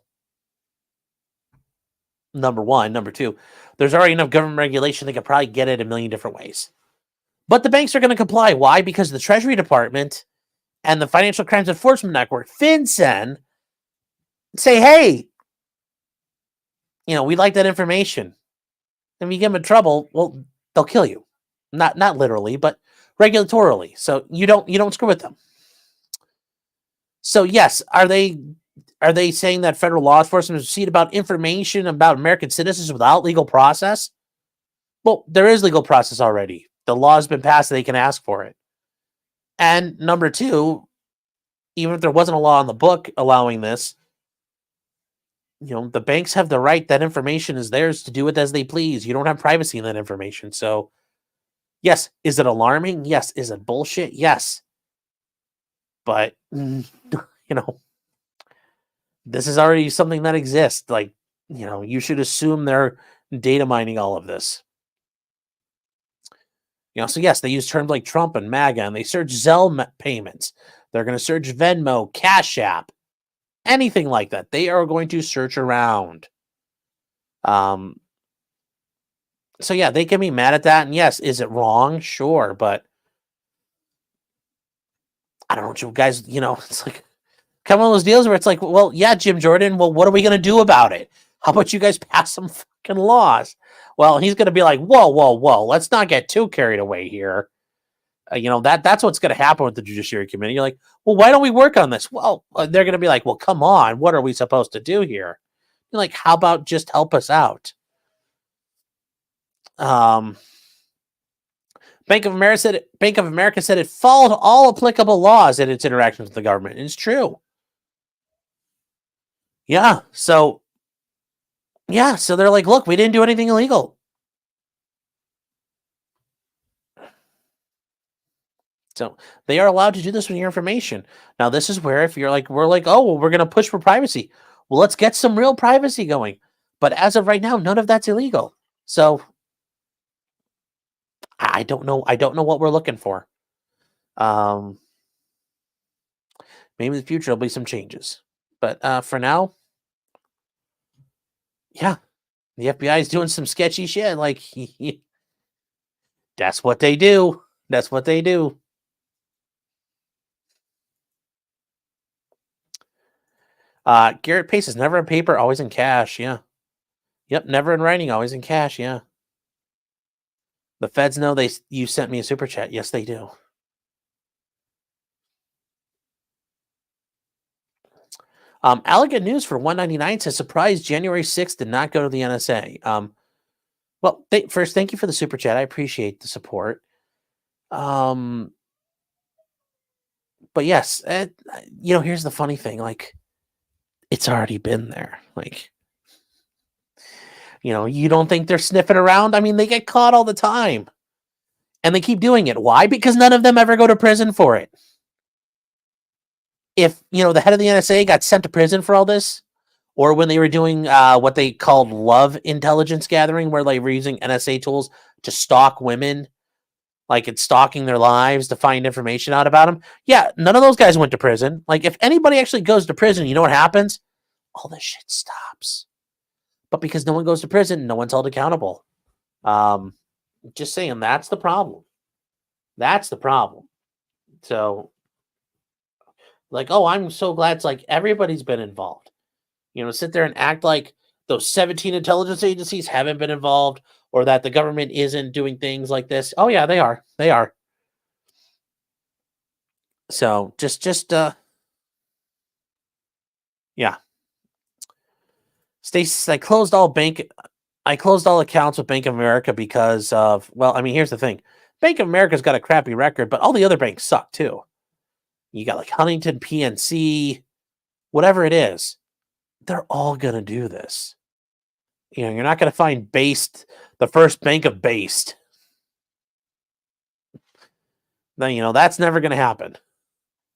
number one. Number two, there's already enough government regulation. They could probably get it a million different ways. But the banks are going to comply. Why? Because the Treasury Department and the Financial Crimes Enforcement Network, FinCEN, say, hey, we'd like that information. And if you get them in trouble, well, they'll kill you. Not literally, but regulatorily. So you don't screw with them. So yes, are they saying that federal law enforcement is proceed about information about American citizens without legal process? Well, there is legal process already. The law has been passed, they can ask for it. And number two, even if there wasn't a law in the book allowing this, the banks have the right. That information is theirs to do it as they please. You don't have privacy in that information. So, yes, is it alarming? Yes. Is it bullshit? Yes. But, this is already something that exists. Like, you should assume they're data mining all of this. So yes, they use terms like Trump and MAGA, and they search Zelle payments. They're going to search Venmo, Cash App, anything like that. They are going to search around. So yeah, they can be mad at that. And yes, is it wrong? Sure. But I don't know what you guys, it's like kind of one of those deals where it's like, well, yeah, Jim Jordan, well, what are we going to do about it? How about you guys pass some fucking laws? Well, he's going to be like, whoa, let's not get too carried away here. That's what's going to happen with the Judiciary Committee. You're like, well, why don't we work on this? Well, they're going to be like, well, come on, what are we supposed to do here? You're like, how about just help us out? Bank of America said it followed all applicable laws in its interactions with the government. And it's true. Yeah. So they're like, look, we didn't do anything illegal. So they are allowed to do this with your information. Now, this is where if you're like, we're like, oh, well, we're going to push for privacy. Well, let's get some real privacy going. But as of right now, none of that's illegal. So I don't know. I don't know what we're looking for. Maybe in the future there'll be some changes. But for now, yeah, the FBI is doing some sketchy shit. Like, that's what they do. That's what they do. Garrett Pace is never in paper, always in cash. Yeah. Yep. Never in writing, always in cash. Yeah. The feds know you sent me a super chat. Yes, they do. Elegant News for 199 says surprise January 6th did not go to the NSA. Well, first, thank you for the super chat. I appreciate the support. But yes, here's the funny thing. Like, it's already been there. Like, you don't think they're sniffing around? I mean, they get caught all the time. And they keep doing it. Why? Because none of them ever go to prison for it. If, the head of the NSA got sent to prison for all this, or when they were doing what they called love intelligence gathering, where they were using NSA tools to stalk women, like it's stalking their lives to find information out about them. Yeah, none of those guys went to prison. Like, if anybody actually goes to prison, you know what happens? All this shit stops. But because no one goes to prison, no one's held accountable. Just saying, that's the problem. That's the problem. So, like, oh, I'm so glad it's like everybody's been involved. Sit there and act like those 17 intelligence agencies haven't been involved, or that the government isn't doing things like this. Oh yeah, they are. They are. So just yeah. Stacey, I closed all accounts with Bank of America because of, well, I mean, here's the thing. Bank of America's got a crappy record, but all the other banks suck too. You got like Huntington, PNC, whatever it is. They're all going to do this. You're not going to find Based, the first bank of Based. Then, that's never going to happen.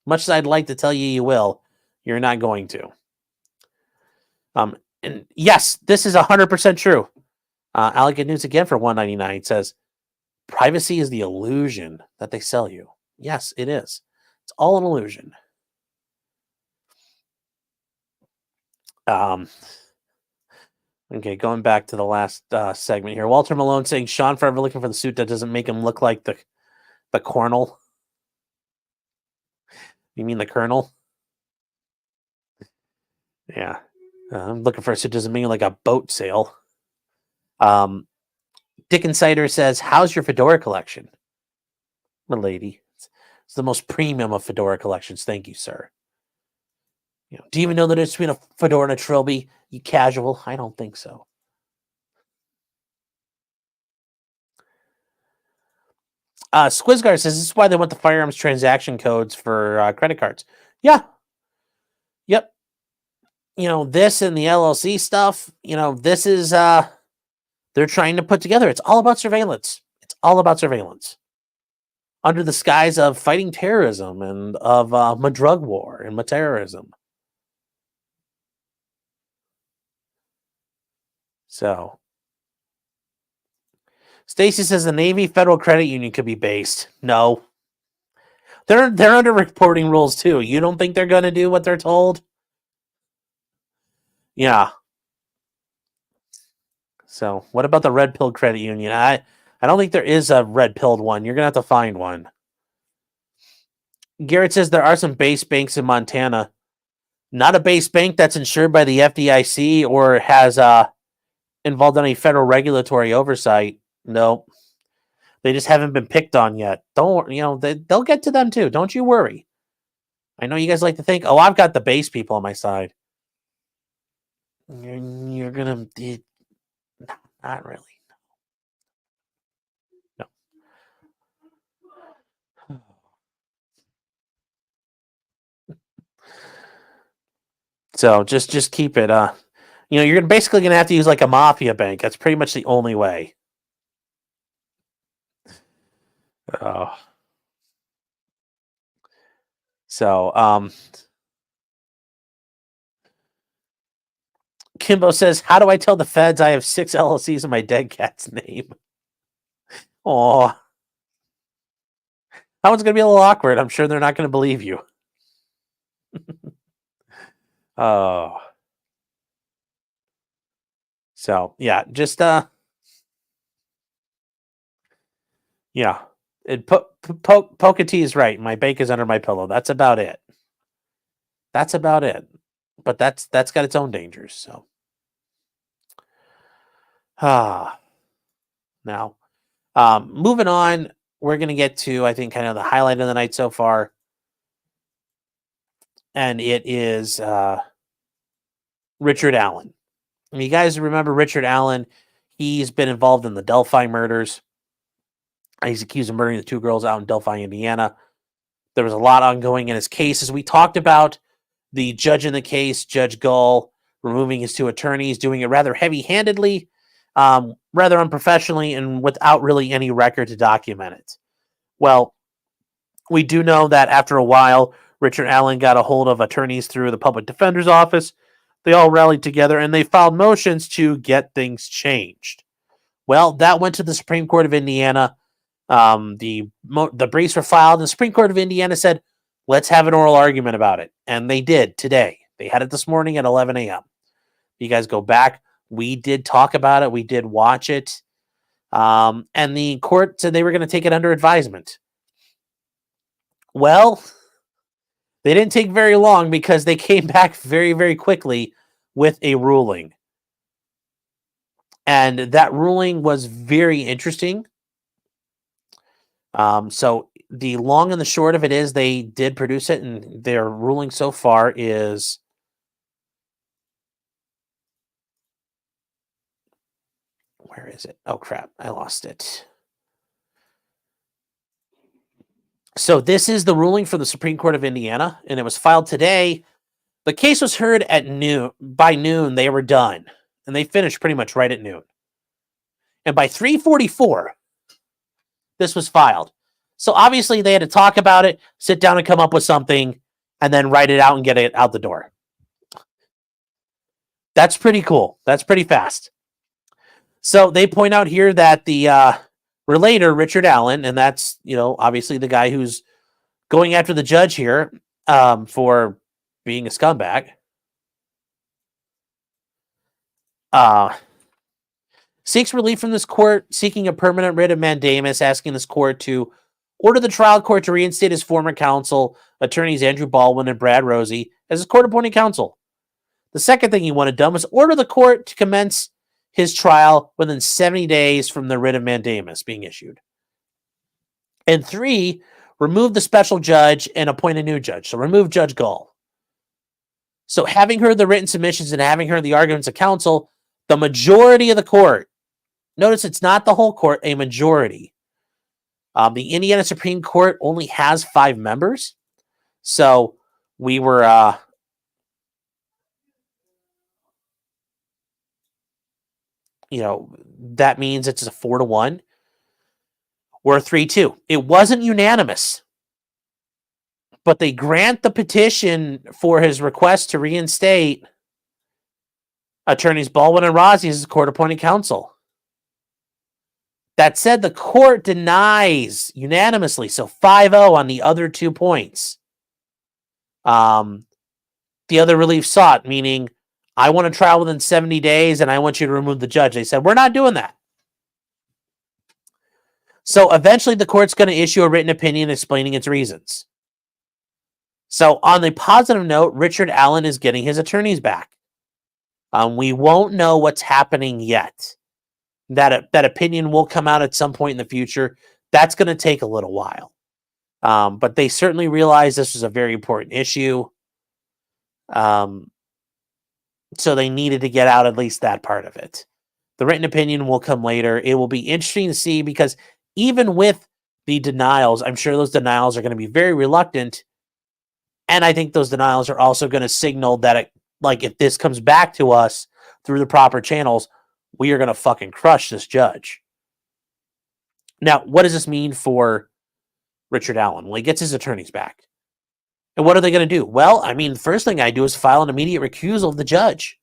Much as I'd like to tell you will, you're not going to. And yes, this is 100% true. Elegant News again for 199 says, privacy is the illusion that they sell you. Yes, it is. It's all an illusion. Okay, going back to the last segment here. Walter Malone saying Sean forever looking for the suit that doesn't make him look like the The Cornel? You mean the Colonel? Yeah. I'm looking for a doesn't mean like a boat sale. Dick Insider says, how's your fedora collection? Milady. It's the most premium of fedora collections. Thank you, sir. Do you even know the difference between a fedora and a trilby? You casual? I don't think so. Squizgar says, this is why they want the firearms transaction codes for credit cards. Yeah. Yep. This and the LLC stuff, this is, they're trying to put together. It's all about surveillance. It's all about surveillance. Under the skies of fighting terrorism and of a drug war and terrorism. So, Stacy says the Navy Federal Credit Union could be based. No. They're under reporting rules too. You don't think they're going to do what they're told? Yeah. So, what about the Red Pill Credit Union? I don't think there is a red pilled one. You're going to have to find one. Garrett says there are some base banks in Montana. Not a base bank that's insured by the FDIC or has involved in any federal regulatory oversight. No. They just haven't been picked on yet. They'll get to them too. Don't you worry. I know you guys like to think, oh, I've got the base people on my side. You're gonna, not really. No. So just keep it. You're basically gonna have to use like a mafia bank. That's pretty much the only way. Oh. So, Kimbo says, how do I tell the feds I have 6 LLCs in my dead cat's name? Oh, that one's going to be a little awkward. I'm sure they're not going to believe you. Oh. So, yeah, just, yeah. Pokey is right. My bank is under my pillow. That's about it. That's about it. But that's got its own dangers, so. Now, moving on, we're going to get to, I think, kind of the highlight of the night so far. And it is Richard Allen. You guys remember Richard Allen? He's been involved in the Delphi murders. He's accused of murdering the 2 girls out in Delphi, Indiana. There was a lot ongoing in his case. As we talked about, the judge in the case, Judge Gull, removing his 2 attorneys, doing it rather heavy-handedly, rather unprofessionally, and without really any record to document it. Well, we do know that after a while, Richard Allen got a hold of attorneys through the public defender's office. They all rallied together and they filed motions to get things changed. Well, that went to the Supreme Court of Indiana. The briefs were filed, and the Supreme Court of Indiana said, let's have an oral argument about it. And they did today. They had it this morning at 11 a.m. You guys go back. We did talk about it. We did watch it. And the court said they were going to take it under advisement. Well, they didn't take very long because they came back very, very quickly with a ruling. And that ruling was very interesting. So the long and the short of it is they did produce it, and their ruling so far is where is it? Oh crap, I lost it. So this is the ruling for the Supreme Court of Indiana, and it was filed today. The case was heard at noon. By noon, they were done, and they finished pretty much right at noon. And by 3:44, this was filed. So obviously they had to talk about it, sit down and come up with something, and then write it out and get it out the door. That's pretty cool. That's pretty fast. So they point out here that the relator, Richard Allen, and that's, obviously the guy who's going after the judge here for being a scumbag, seeks relief from this court, seeking a permanent writ of mandamus, asking this court to order the trial court to reinstate his former counsel, attorneys Andrew Baldwin and Brad Rosie, as his court-appointed counsel. The second thing he wanted done was order the court to commence his trial within 70 days from the writ of mandamus being issued. And 3, remove the special judge and appoint a new judge. So remove Judge Gall. So having heard the written submissions and having heard the arguments of counsel, the majority of the court, notice it's not the whole court, a majority. The Indiana Supreme Court only has 5 members. So we were, that means it's a 4-1. We're 3-2. It wasn't unanimous, but they grant the petition for his request to reinstate attorneys Baldwin and Rosie as court-appointed counsel. That said, the court denies unanimously, so 5-0 on the other 2 points. The other relief sought, meaning I want to trial within 70 days and I want you to remove the judge. They said, we're not doing that. So eventually the court's going to issue a written opinion explaining its reasons. So on the positive note, Richard Allen is getting his attorneys back. We won't know what's happening yet. That opinion will come out at some point in the future. That's going to take a little while. But they certainly realized this was a very important issue. So they needed to get out at least that part of it. The written opinion will come later. It will be interesting to see because even with the denials, I'm sure those denials are going to be very reluctant. And I think those denials are also going to signal that, if this comes back to us through the proper channels, we are going to fucking crush this judge. Now, what does this mean for Richard Allen? Well, he gets his attorneys back. And what are they going to do? Well, the first thing I do is file an immediate recusal of the judge.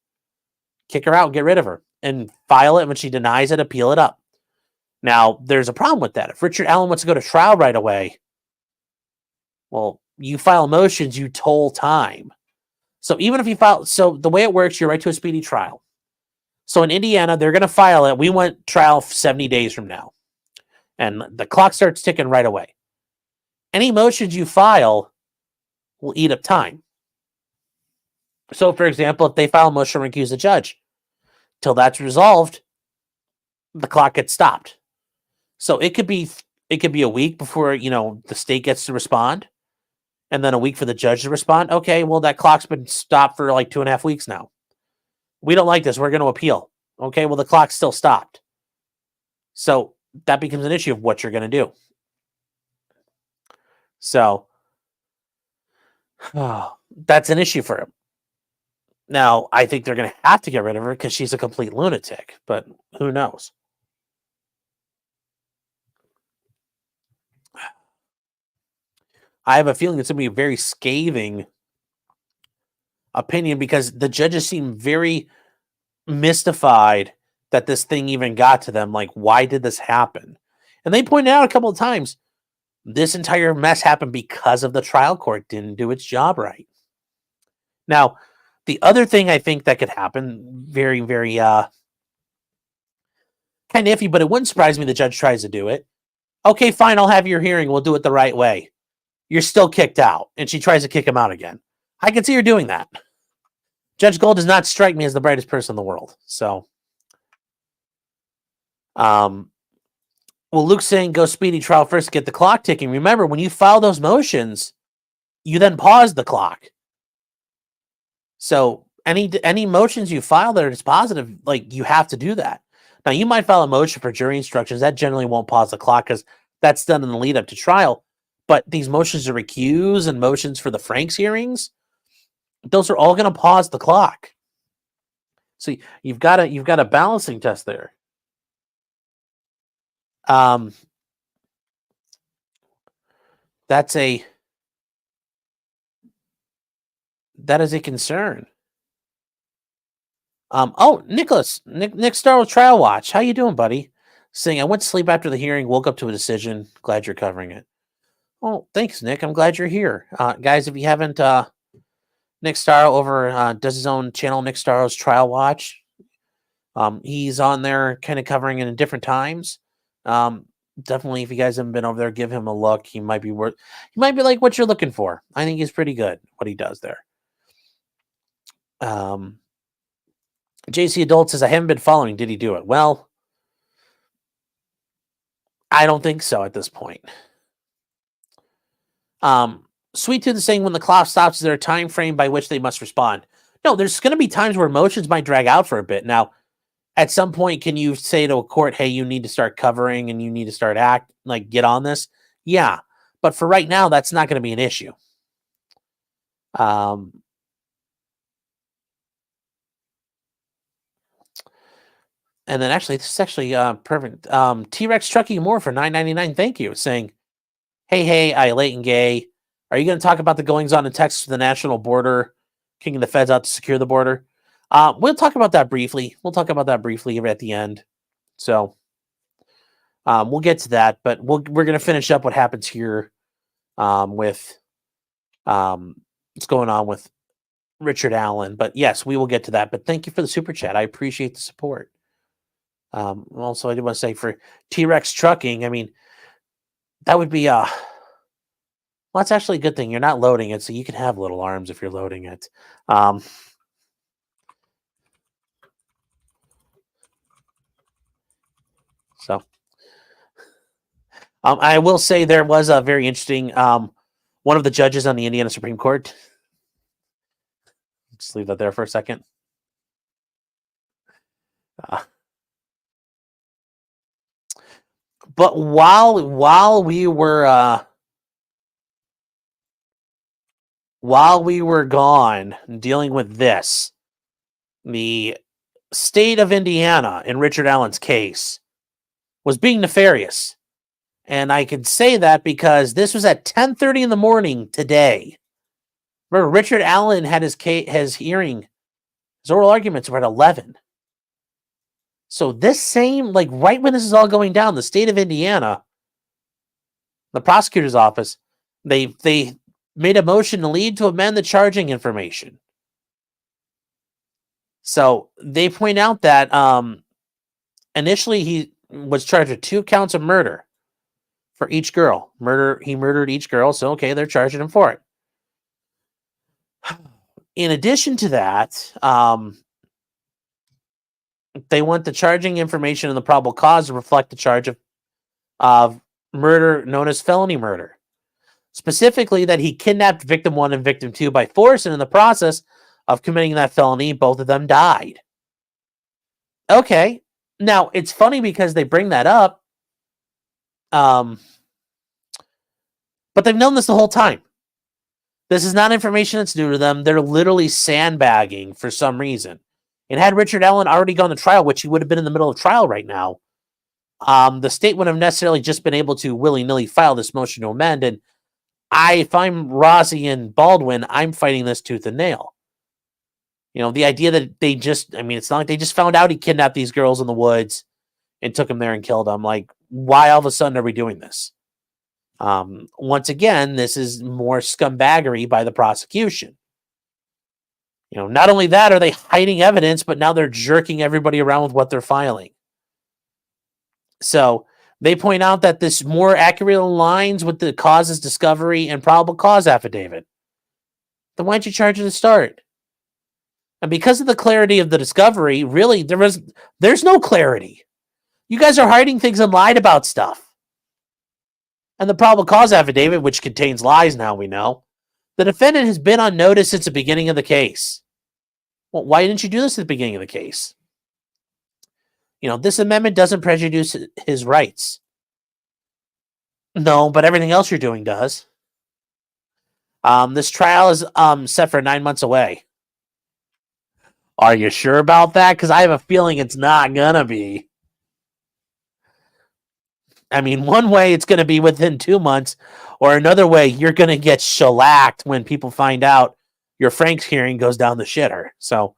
Kick her out, get rid of her, and file it. And when she denies it, appeal it up. Now, there's a problem with that. If Richard Allen wants to go to trial right away, well, you file motions, you toll time. So even if you file, so the way it works, you're right to a speedy trial. So in Indiana, they're going to file it. We want trial 70 days from now. And the clock starts ticking right away. Any motions you file will eat up time. So, for example, if they file a motion to recuse the judge, till that's resolved, the clock gets stopped. So it could be a week before, the state gets to respond, and then a week for the judge to respond. Okay, well, that clock's been stopped for 2.5 weeks now. We don't like this. We're going to appeal. Okay, well, the clock's still stopped. So that becomes an issue of what you're going to do. So that's an issue for him. Now, I think they're going to have to get rid of her because she's a complete lunatic, but who knows? I have a feeling it's going to be a very scathing opinion because the judges seem very mystified that this thing even got to them. Why did this happen? And they pointed out a couple of times, this entire mess happened because of the trial court didn't do its job right. Now, the other thing I think that could happen, very, very kind of iffy, but it wouldn't surprise me the judge tries to do it. Okay, fine, I'll have your hearing. We'll do it the right way. You're still kicked out. And she tries to kick him out again. I can see her doing that. Judge Gold does not strike me as the brightest person in the world. So, well, Luke's saying go speedy trial first, get the clock ticking. Remember, when you file those motions, you then pause the clock. So any motions you file that is positive, you have to do that. Now, you might file a motion for jury instructions. That generally won't pause the clock because that's done in the lead up to trial. But these motions to recuse and motions for the Franks hearings, those are all going to pause the clock. So you've got a balancing test there. That is a concern. Nicholas, Nick Star with Trial Watch. How you doing, buddy? Saying, I went to sleep after the hearing, woke up to a decision. Glad you're covering it. Oh, thanks, Nick. I'm glad you're here. Guys, if you haven't, Nick Starro over does his own channel, Nick Starro's Trial Watch. He's on there kind of covering it in different times. definitely, if you guys haven't been over there, give him a look. He might be like what you're looking for. I think he's pretty good what he does there. JC Adult says, I haven't been following. Did he do it? Well, I don't think so at this point. Sweet Tooth is saying when the clock stops, is there a time frame by which they must respond? No, there's going to be times where emotions might drag out for a bit. Now, at some point, can you say to a court, hey, you need to start covering and you need to start get on this? Yeah. But for right now, that's not going to be an issue. And then actually, this is actually perfect. T-Rex Trucking More for $9.99. Thank you. Saying, hey, I Leighton Gay. Are you going to talk about the goings on in Texas for the national border, kicking the feds out to secure the border? We'll talk about that briefly. We'll talk about that briefly at the end. So we'll get to that, but we're going to finish up what happens here with what's going on with Richard Allen. But yes, we will get to that. But thank you for the super chat. I appreciate the support. Also, I did want to say for T-Rex Trucking, I mean, that would be well, that's actually a good thing. You're not loading it, so you can have little arms if you're loading it. So I will say there was a very interesting one of the judges on the Indiana Supreme Court. Just leave that there for a second. But while we were gone dealing with this, the state of Indiana in Richard Allen's case was being nefarious. And I can say that because this was at 10:30 in the morning today. Remember, Richard Allen had his hearing, his oral arguments were at 11. So this same, right when this is all going down, the state of Indiana, the prosecutor's office, they made a motion to lead to amend the charging information. So they point out that initially he was charged with 2 counts of murder for each girl. He murdered each girl, so okay, they're charging him for it. In addition to that, they want the charging information and the probable cause to reflect the charge of murder known as felony murder. Specifically, that he kidnapped victim 1 and victim 2 by force, and in the process of committing that felony, both of them died. Okay. Now, it's funny because they bring that up, but they've known this the whole time. This is not information that's new to them. They're literally sandbagging for some reason. And had Richard Allen already gone to trial, which he would have been in the middle of trial right now, the state wouldn't have necessarily just been able to willy-nilly file this motion to amend. And if I'm Rossi and Baldwin, I'm fighting this tooth and nail. You know, the idea that it's not like they just found out he kidnapped these girls in the woods and took them there and killed them. Like, why all of a sudden are we doing this? Once again, this is more scumbaggery by the prosecution. You know, not only that are they hiding evidence, but now they're jerking everybody around with what they're filing. So they point out that this more accurately aligns with the causes discovery and probable cause affidavit. Then why don't you charge it to start? And because of the clarity of the discovery, really, there's no clarity. You guys are hiding things and lied about stuff. And the probable cause affidavit, which contains lies now we know, the defendant has been on notice since the beginning of the case. Well, why didn't you do this at the beginning of the case? You know, this amendment doesn't prejudice his rights. No, but everything else you're doing does. This trial is set for 9 months away. Are you sure about that? Because I have a feeling it's not gonna be. I mean, one way it's going to be within 2 months, or another way you're going to get shellacked when people find out your Frank's hearing goes down the shitter. So,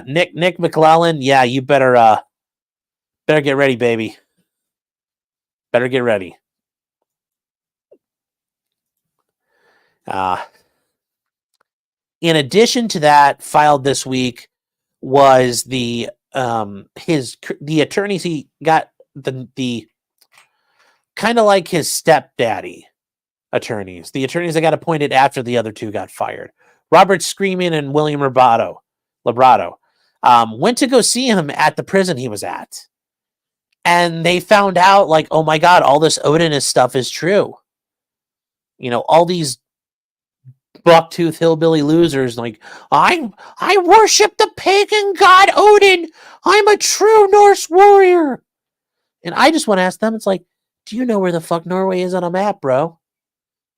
Nick McClellan, yeah, you better get ready, baby. Better get ready. In addition to that, filed this week was the attorneys he got the kind of like his stepdaddy attorneys, the attorneys that got appointed after the other two got fired. Robert Screamin and William Labrato went to go see him at the prison he was at. And they found out, like, oh my God, all this Odinist stuff is true. You know, all these bucktooth hillbilly losers, like, I worship the pagan god Odin. I'm a true Norse warrior. And I just want to ask them, it's like, do you know where the fuck Norway is on a map, bro?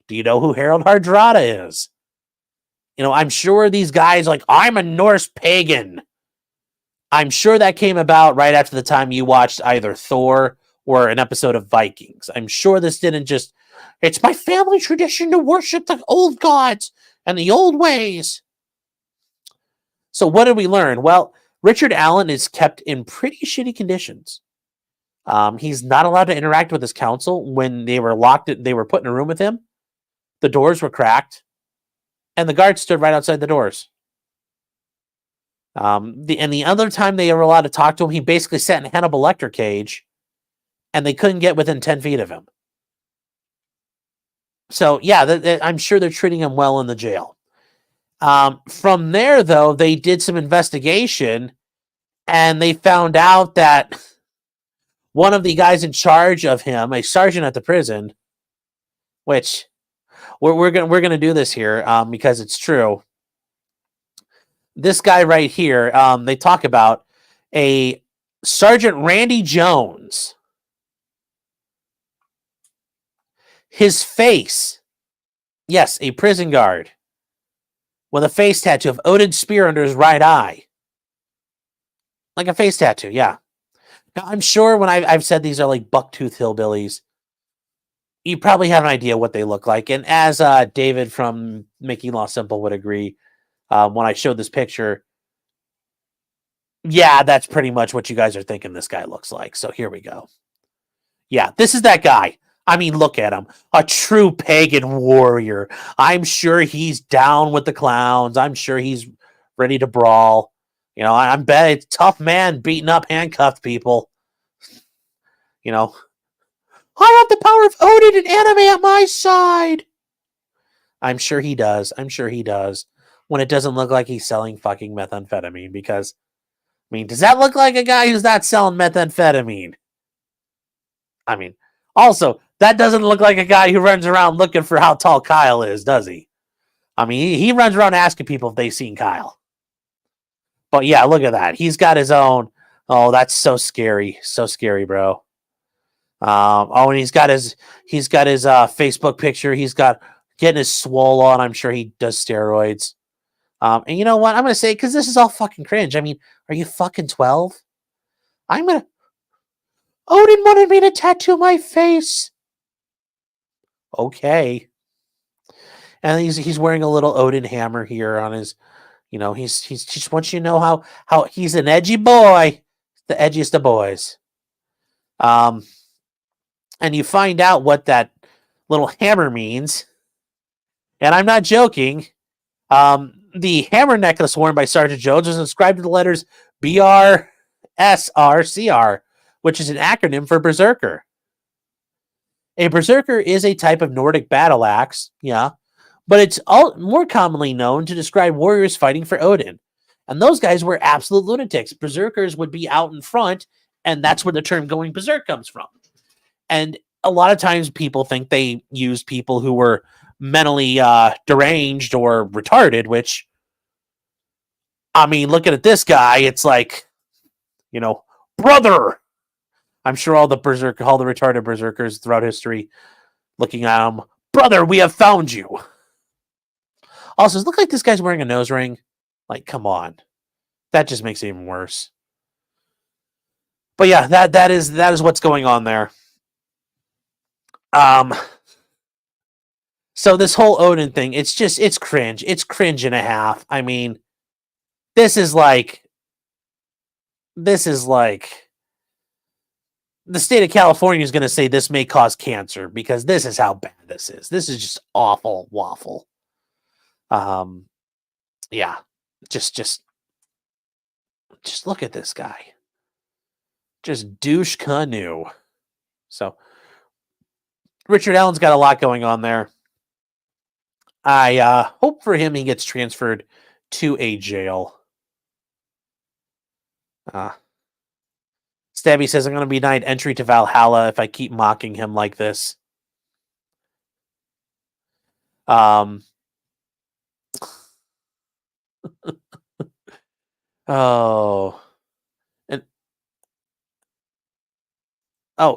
Do you know who Harald Hardrada is? You know, I'm sure these guys, like, I'm a Norse pagan. I'm sure that came about right after the time you watched either Thor or an episode of Vikings. I'm sure this didn't just, it's my family tradition to worship the old gods and the old ways. So what did we learn? Well, Richard Allen is kept in pretty shitty conditions. He's not allowed to interact with his counsel. When they were locked, they were put in a room with him. The doors were cracked, and the guards stood right outside the doors. The other time they were allowed to talk to him, he basically sat in a Hannibal Lecter cage, and they couldn't get within 10 feet of him. So, yeah, I'm sure they're treating him well in the jail. From there, though, they did some investigation, and they found out that one of the guys in charge of him, a sergeant at the prison, which we're gonna do this here because it's true. This guy right here, they talk about a Sergeant Randy Jones. His face, yes, a prison guard with a face tattoo of Odin's spear under his right eye. Like a face tattoo, yeah. Now, I'm sure when I've said these are like bucktooth hillbillies, you probably have an idea what they look like. And as David from Making Law Simple would agree, when I showed this picture, yeah, that's pretty much what you guys are thinking this guy looks like. So here we go. Yeah, this is that guy. I mean, look at him. A true pagan warrior. I'm sure he's down with the clowns. I'm sure he's ready to brawl. You know, I'm bet it's tough man beating up handcuffed people. You know, I have the power of Odin and anime at my side. I'm sure he does. I'm sure he does. When it doesn't look like he's selling fucking methamphetamine, because, I mean, does that look like a guy who's not selling methamphetamine? I mean, also, that doesn't look like a guy who runs around looking for how tall Kyle is, does he? I mean, he runs around asking people if they've seen Kyle. But yeah, look at that. He's got his own. Oh, that's so scary. So scary, bro. And he's got his Facebook picture. He's got getting his swole on. I'm sure he does steroids. And you know what? I'm going to say, because this is all fucking cringe. I mean, are you fucking 12? Odin wanted me to tattoo my face. Okay. And he's wearing a little Odin hammer here on his, you know, he's just wants you to know how he's an edgy boy. The edgiest of boys. And you find out what that little hammer means. And I'm not joking. The hammer necklace worn by Sergeant Jones was inscribed to the letters BRSRCR, which is an acronym for Berserker. A Berserker is a type of Nordic battle axe, yeah, but it's more commonly known to describe warriors fighting for Odin. And those guys were absolute lunatics. Berserkers would be out in front, and that's where the term going berserk comes from. And a lot of times people think they used people who were mentally deranged or retarded, which, I mean, looking at this guy, it's like, you know, brother. I'm sure all the retarded berserkers throughout history looking at him, brother, we have found you. Also, does it look like this guy's wearing a nose ring? Like, come on. That just makes it even worse. But yeah, that is what's going on there. So this whole Odin thing, it's cringe. It's cringe and a half. I mean, this is like the state of California is going to say this may cause cancer because this is how bad this is. This is just awful waffle. Yeah, just look at this guy. Just douche canoe. So Richard Allen's got a lot going on there. I hope for him he gets transferred to a jail. Stabby says, I'm going to be denied entry to Valhalla if I keep mocking him like this. Oh.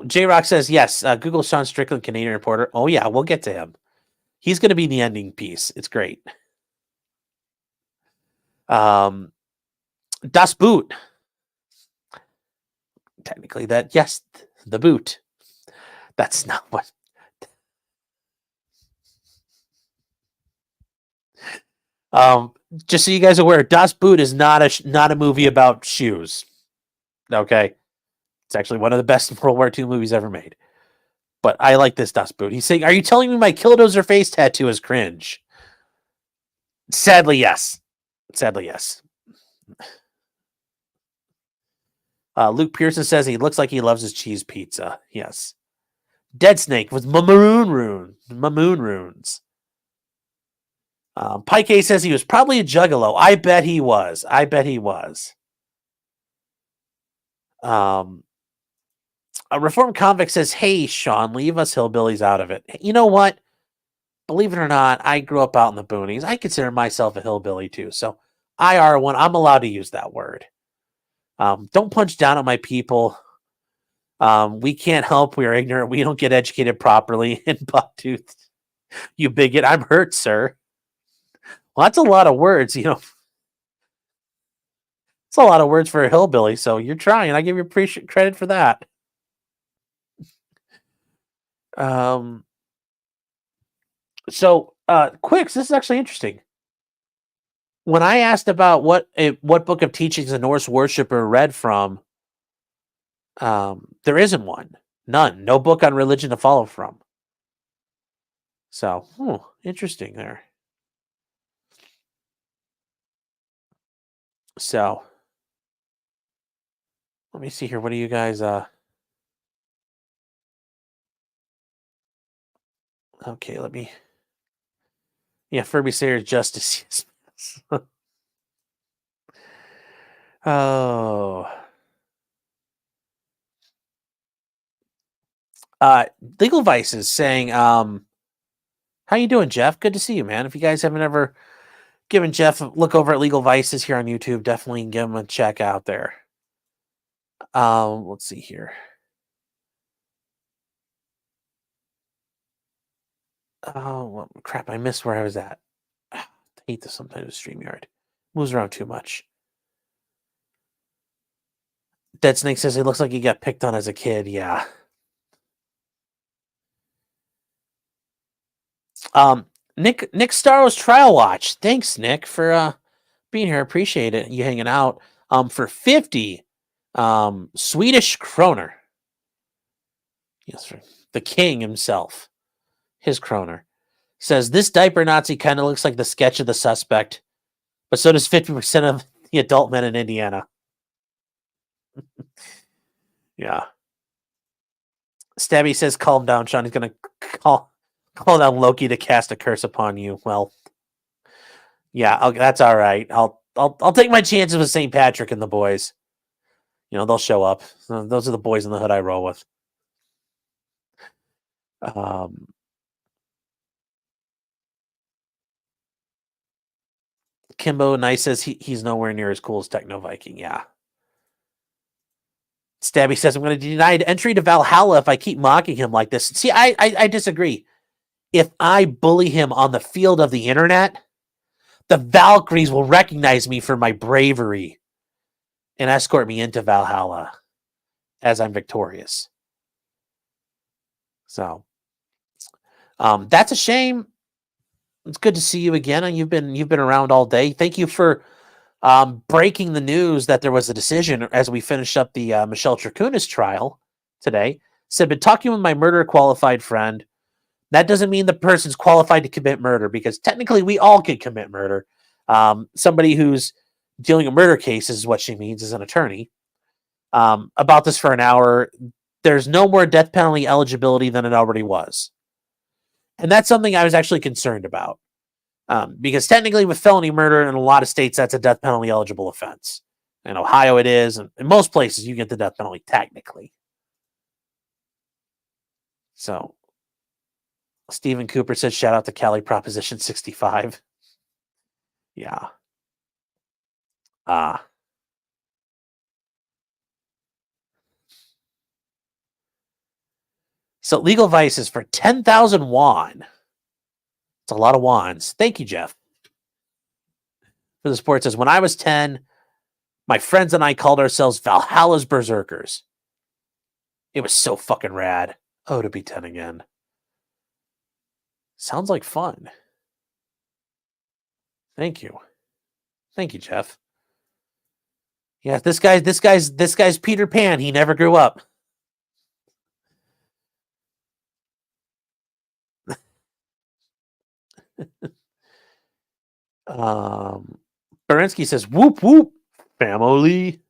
J-Rock says, yes, Google Sean Strickland, Canadian reporter. Oh, yeah, we'll get to him. He's going to be the ending piece. It's great. Das Boot. Technically that, yes, the boot. That's not what. Just so you guys are aware, Das Boot is not a movie about shoes. Okay? It's actually one of the best World War II movies ever made. But I like this Das Boot. He's saying, are you telling me my Killdozer face tattoo is cringe? Sadly, yes. Sadly, yes. Luke Pearson says he looks like he loves his cheese pizza. Yes. Dead Snake with Mamoon runes. Pike says he was probably a juggalo. I bet he was. A reformed convict says, hey, Sean, leave us hillbillies out of it. You know what? Believe it or not, I grew up out in the boonies. I consider myself a hillbilly too. So IR1, I'm allowed to use that word. Don't punch down on my people. We can't help. We are ignorant. We don't get educated properly. And Bucktooth, you bigot. I'm hurt, sir. Well, that's a lot of words, you know. It's a lot of words for a hillbilly, so you're trying. I give you credit for that. Quicks, this is actually interesting. When I asked about what book of teachings a Norse worshiper read from, there isn't one. None. No book on religion to follow from. So, interesting there. So, let me see here. What do you guys... Okay, let me... Yeah, Furby Sayers Justice. Oh. Legal Vices saying, how you doing, Jeff? Good to see you, man. If you guys haven't ever given Jeff a look over at Legal Vices here on YouTube, definitely give him a check out there. Let's see here. Oh, well, crap, I missed where I was at. I hate this sometimes with StreamYard. Moves around too much. Dead Snake says he looks like he got picked on as a kid. Yeah. Nick Staro's Trial Watch. Thanks, Nick, for being here. Appreciate it. You hanging out. For 50 Swedish kroner. Yes, the king himself. His kroner. Says this diaper Nazi kind of looks like the sketch of The Suspect, but so does 50% of the adult men in Indiana. Yeah. Stabby says, calm down, Sean. He's going to call down Loki to cast a curse upon you. Well, yeah, that's all right. I'll take my chances with St. Patrick and the boys. You know, they'll show up. Those are the boys in the hood I roll with. Kimbo Nice says he's nowhere near as cool as Techno Viking. Yeah. Stabby says, I'm going to deny entry to Valhalla if I keep mocking him like this. See, I disagree. If I bully him on the field of the internet, the Valkyries will recognize me for my bravery and escort me into Valhalla as I'm victorious. So, that's a shame. It's good to see you again. You've been around all day. Thank you for breaking the news that there was a decision as we finished up the Michelle Troconis trial today. Said, been talking with my murder qualified friend. That doesn't mean the person's qualified to commit murder, because technically we all could commit murder. Somebody who's dealing a murder case is what she means as an attorney. About this for an hour. There's no more death penalty eligibility than it already was. And that's something I was actually concerned about. Because technically with felony murder in a lot of states, that's a death penalty eligible offense. In Ohio it is, and in most places you get the death penalty technically. So Stephen Cooper said, shout out to Cali Proposition 65. Yeah. So legal vices for 10,000 won. It's a lot of wands. Thank you, Jeff. For the sport says, when I was 10, my friends and I called ourselves Valhalla's Berserkers. It was so fucking rad. Oh, to be 10 again. Sounds like fun. Thank you. Thank you, Jeff. Yeah, this guy's Peter Pan. He never grew up. Berensky says, whoop whoop, family.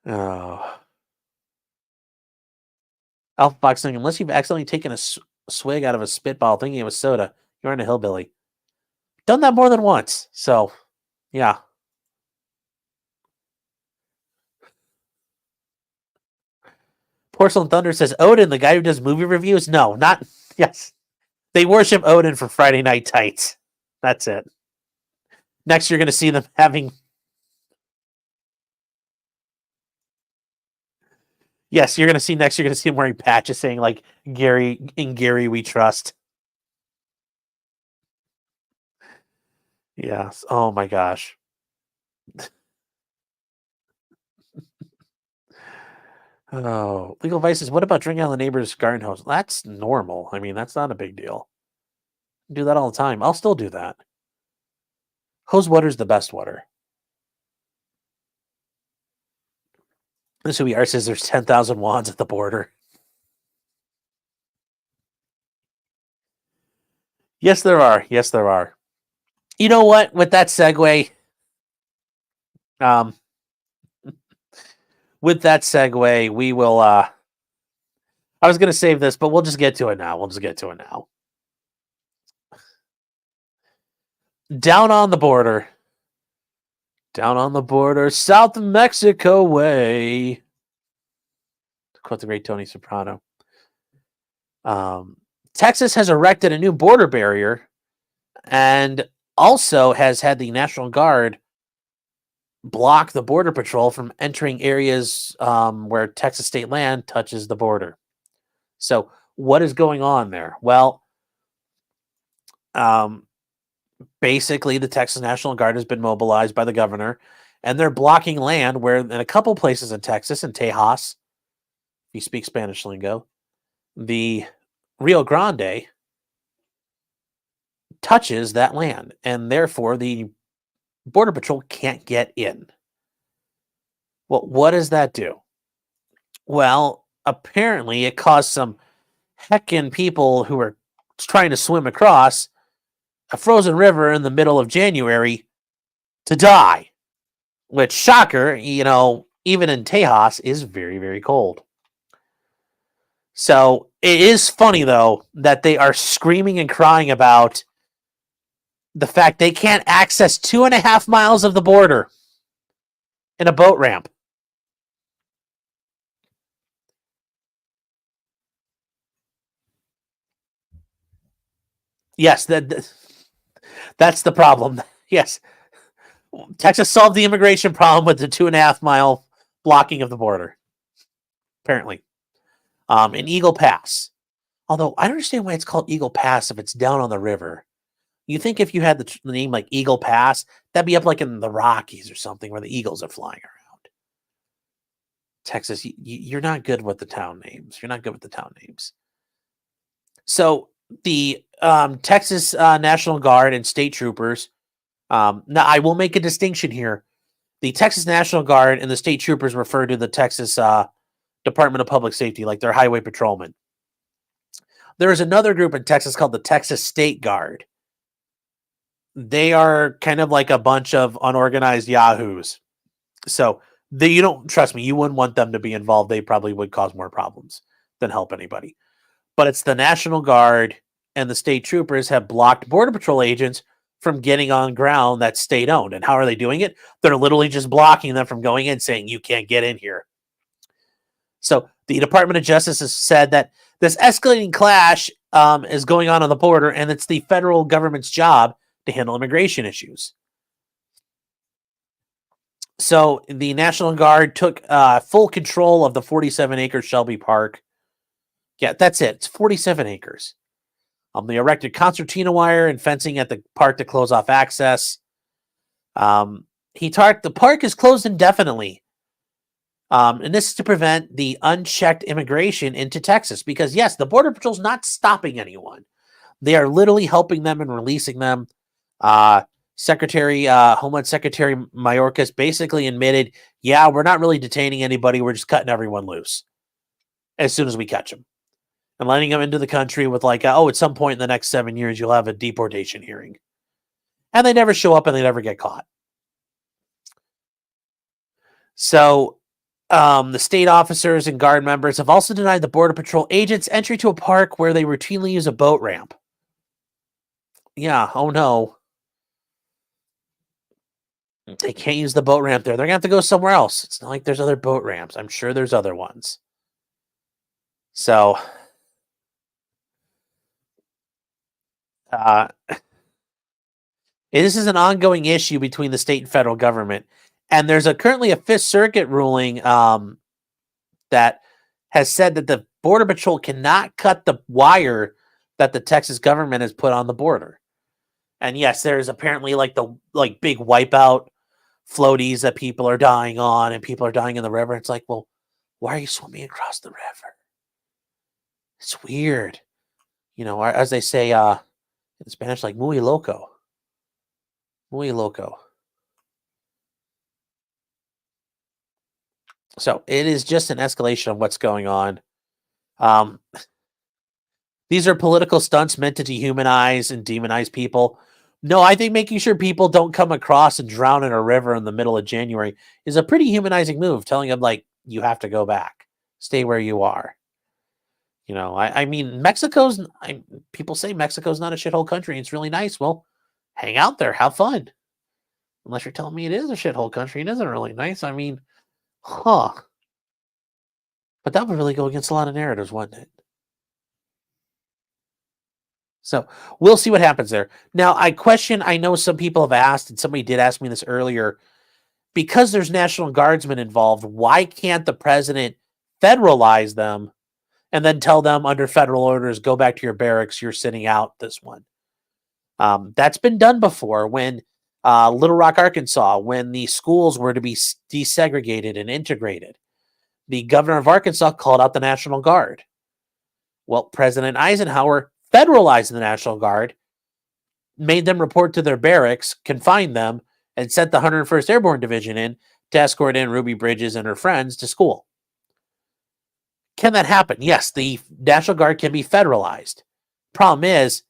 Oh. Alpha Fox saying, unless you've accidentally taken a swig out of a spitball thinking it was soda, you're in a hillbilly. Done that more than once. So, yeah. Porcelain Thunder says, Odin, the guy who does movie reviews? No, not... Yes. They worship Odin for Friday Night Tights. That's it. Next, you're going to see them having... Yes, you're going to see next, you're going to see him wearing patches saying, like, Gary, in Gary we trust. Yes. Oh, my gosh. Oh, legal vices. What about drinking out of the neighbor's garden hose? That's normal. I mean, that's not a big deal. Do that all the time. I'll still do that. Hose water's the best water. This who we are says there's 10,000 wands at the border. Yes, there are. Yes, there are. You know what? With that segue, we will. I was going to save this, but we'll just get to it now. Down on the border, south of Mexico way. To quote the great Tony Soprano. Texas has erected a new border barrier and also has had the National Guard block the Border Patrol from entering areas where Texas state land touches the border. So what is going on there? Well, basically the Texas National Guard has been mobilized by the governor, and they're blocking land where in a couple places in Texas, in Tejas, if you speak Spanish lingo, the Rio Grande touches that land, and therefore the Border Patrol can't get in. Well, what does that do? Well, apparently it caused some heckin' people who were trying to swim across a frozen river in the middle of January to die. Which, shocker, even in Tejas is very, very cold. So it is funny, though, that they are screaming and crying about the fact they can't access 2.5 miles of the border in a boat ramp. Yes, that's the problem. Yes. Texas solved the immigration problem with the 2.5 mile blocking of the border. Apparently. In Eagle Pass. Although, I don't understand why it's called Eagle Pass if it's down on the river. You think if you had the name like Eagle Pass, that'd be up like in the Rockies or something where the eagles are flying around. Texas, you're not good with the town names. So the Texas National Guard and state troopers, now I will make a distinction here. The Texas National Guard and the state troopers refer to the Texas Department of Public Safety, like they're highway patrolmen. There is another group in Texas called the Texas State Guard. They are kind of like a bunch of unorganized yahoos. So You don't trust me. You wouldn't want them to be involved. They probably would cause more problems than help anybody. But it's the National Guard and the state troopers have blocked Border Patrol agents from getting on ground that's state owned. And how are they doing it? They're literally just blocking them from going in, saying, you can't get in here. So the Department of Justice has said that this escalating clash is going on the border, and it's the federal government's job to handle immigration issues. So the National Guard took full control of the 47-acre Shelby Park. Yeah, that's it. It's 47 acres. They erected concertina wire and fencing at the park to close off access. The park is closed indefinitely. And this is to prevent the unchecked immigration into Texas. Because, yes, the Border Patrol's not stopping anyone. They are literally helping them and releasing them. Homeland Secretary Mayorkas basically admitted, yeah, we're not really detaining anybody. We're just cutting everyone loose as soon as we catch them. And letting them into the country with at some point in the next 7 years, you'll have a deportation hearing. And they never show up and they never get caught. So the state officers and guard members have also denied the Border Patrol agents entry to a park where they routinely use a boat ramp. Yeah, oh no. They can't use the boat ramp there. They're going to have to go somewhere else. It's not like there's other boat ramps. I'm sure there's other ones. So, this is an ongoing issue between the state and federal government. And there's currently a Fifth Circuit ruling that has said that the Border Patrol cannot cut the wire that the Texas government has put on the border. And yes, there's apparently big wipeout floaties that people are dying on, and people are dying in the river. It's like, well, why are you swimming across the river? It's weird. As they say in Spanish, like muy loco. Muy loco. So it is just an escalation of what's going on. These are political stunts meant to dehumanize and demonize people. No, I think making sure people don't come across and drown in a river in the middle of January is a pretty humanizing move, telling them, you have to go back. Stay where you are. I mean, people say Mexico's not a shithole country. It's really nice. Well, hang out there. Have fun. Unless you're telling me it is a shithole country. It isn't really nice. I mean, huh. But that would really go against a lot of narratives, wouldn't it? So we'll see what happens there. Now, I know some people have asked, and somebody did ask me this earlier, because there's National Guardsmen involved, why can't the president federalize them and then tell them under federal orders, go back to your barracks, you're sitting out this one? That's been done before when Little Rock, Arkansas, when the schools were to be desegregated and integrated. The governor of Arkansas called out the National Guard. Well, President Eisenhower federalized the National Guard, made them report to their barracks, confined them, and sent the 101st Airborne Division in to escort in Ruby Bridges and her friends to school. Can that happen? Yes, the National Guard can be federalized. Problem is,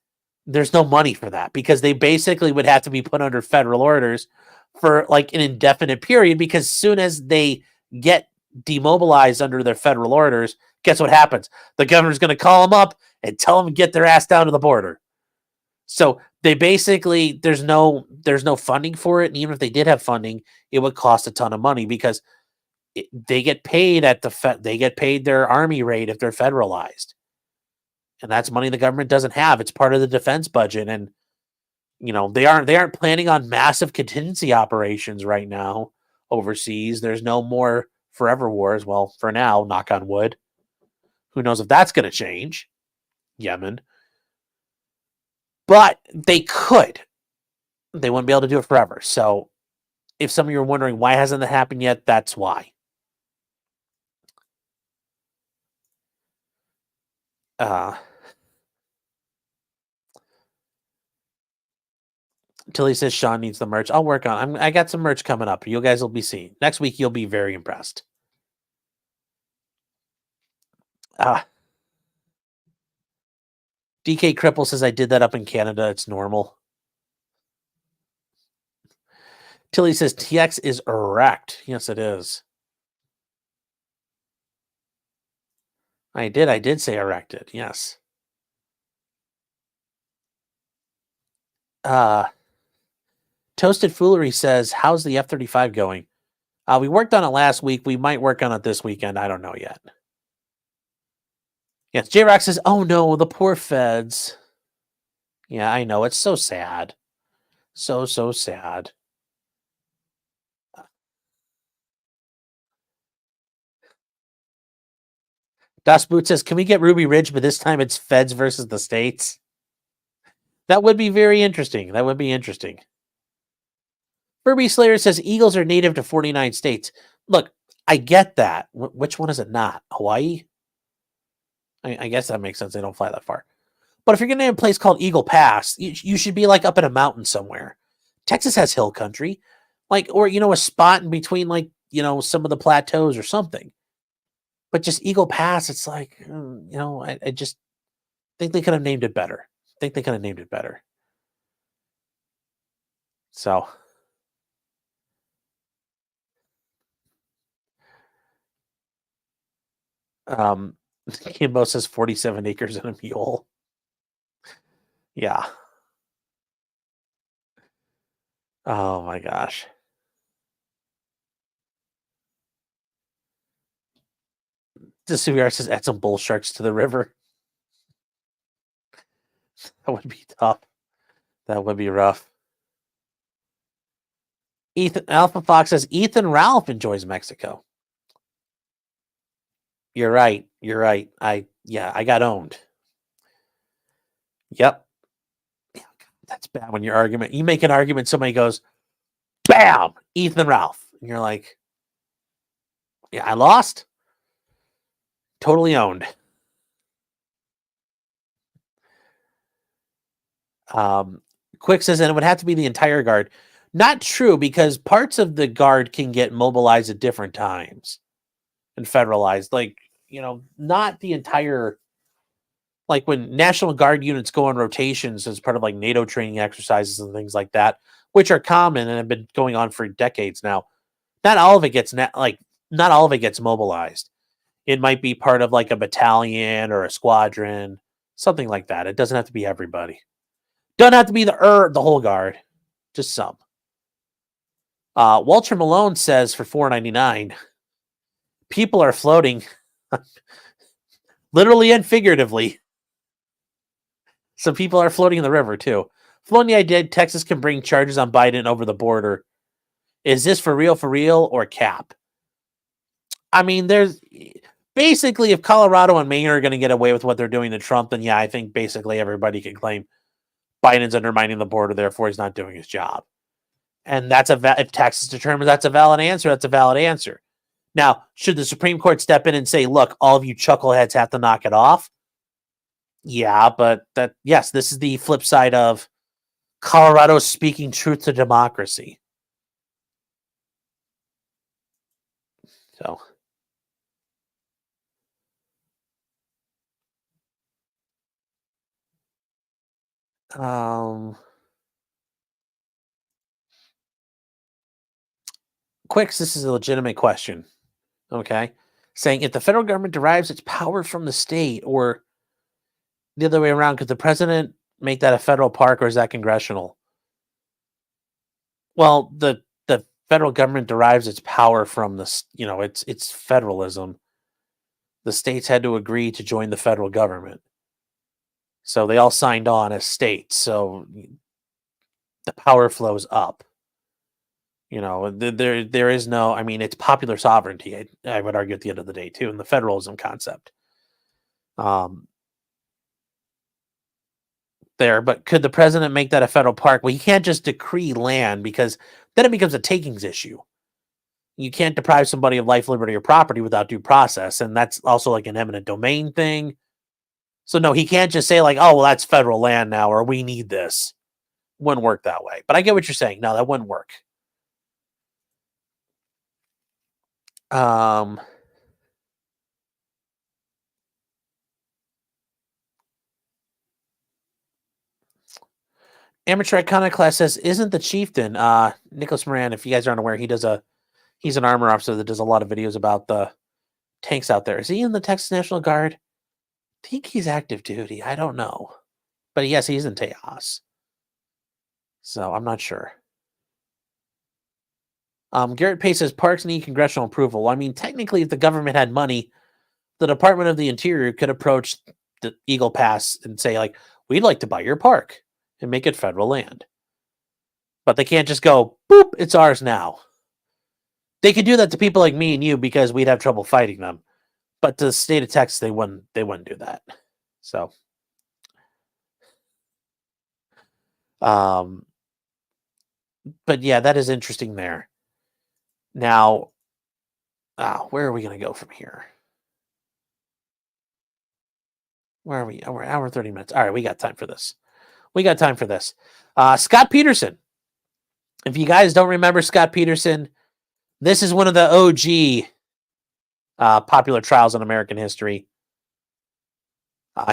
there's no money for that because they basically would have to be put under federal orders for an indefinite period, because as soon as they get demobilized under their federal orders, guess what happens? The governor's going to call them up and tell them to get their ass down to the border. So they basically, there's no funding for it. And even if they did have funding, it would cost a ton of money because they get paid they get paid their army rate if they're federalized. And that's money the government doesn't have. It's part of the defense budget. And, they aren't planning on massive contingency operations right now overseas. There's no more forever wars. Well, for now, knock on wood. Who knows if that's going to change? Yemen. But they could. They wouldn't be able to do it forever. So if some of you are wondering why hasn't that happened yet, that's why. Tilly says Sean needs the merch. I'll work on it. I got some merch coming up. You guys will be seeing. Next week, you'll be very impressed. DK Cripple says I did that up in Canada. It's normal. Tilly says TX is erect. Yes, it is. I did say erected, yes. Toasted Foolery says, how's the F-35 going? We worked on it last week. We might work on it this weekend. I don't know yet. Yes, J-Rock says, oh no, the poor feds. Yeah, I know. It's so sad. So sad. Das Boot says, can we get Ruby Ridge, but this time it's feds versus the states? That would be very interesting. That would be interesting. Furby Slayer says, Eagles are native to 49 states. Look, I get that. Which one is it not? Hawaii? I guess that makes sense. They don't fly that far. But if you're going to name a place called Eagle Pass, you should be like up in a mountain somewhere. Texas has hill country. Like, or, a spot in between, like, some of the plateaus or something. But just Eagle Pass, it's like, I just think they could have named it better. So. Kimbo says 47 acres and a mule. Yeah. Oh my gosh. The Suviar says add some bull sharks to the river. That would be tough. That would be rough. Alpha Fox says Ethan Ralph enjoys Mexico. You're right. I got owned. Yep. That's bad when you make an argument, somebody goes, bam, Ethan Ralph. And you're like, yeah, I lost. Totally owned. Quick says, and it would have to be the entire guard. Not true, because parts of the guard can get mobilized at different times and federalized. Like, not the entire, like when National Guard units go on rotations as part of like NATO training exercises and things like that, which are common and have been going on for decades now. Not all of it gets mobilized. It might be part of like a battalion or a squadron, something like that. It doesn't have to be everybody. Doesn't have to be the whole guard, just some. Walter Malone says for $4.99, people are floating, literally and figuratively. Some people are floating in the river too. Floating the idea Texas can bring charges on Biden over the border. Is this for real or cap? I mean, there's basically, if Colorado and Maine are going to get away with what they're doing to Trump, then yeah, I think basically everybody can claim Biden's undermining the border, therefore he's not doing his job. And that's if Texas determines that's a valid answer, that's a valid answer. Now, should the Supreme Court step in and say, look, all of you chuckleheads have to knock it off? Yeah, but yes, this is the flip side of Colorado speaking truth to democracy. So. Quicks, this is a legitimate question. Okay. Saying if the federal government derives its power from the state, or the other way around, could the president make that a federal park, or is that congressional? Well, the federal government derives its power from the, it's federalism. The states had to agree to join the federal government. So they all signed on as states. So the power flows up. There is no, I mean, it's popular sovereignty, I would argue at the end of the day too, in the federalism concept. But could the president make that a federal park? Well, he can't just decree land, because then it becomes a takings issue. You can't deprive somebody of life, liberty, or property without due process. And that's also like an eminent domain thing. So no, he can't just say like, oh, well, that's federal land now, or we need this. Wouldn't work that way. But I get what you're saying. No, that wouldn't work. Amateur Iconoclast says, isn't the chieftain, Nicholas Moran, if you guys aren't aware, he's an armor officer that does a lot of videos about the tanks out there. Is he in the Texas National Guard? think he's active duty. I don't know. But yes, he's in Tejas. So I'm not sure. Garrett Pace says parks need congressional approval. I mean, technically, if the government had money, the Department of the Interior could approach the Eagle Pass and say, like, we'd like to buy your park and make it federal land. But they can't just go, boop, it's ours now. They could do that to people like me and you because we'd have trouble fighting them. But to the state of Texas, they wouldn't do that. So, but yeah, that is interesting there. Now, where are we going to go from here? Where are we? Oh, we're an hour and 30 minutes. All right, we got time for this. Scott Peterson. If you guys don't remember Scott Peterson, this is one of the OG popular trials in American history.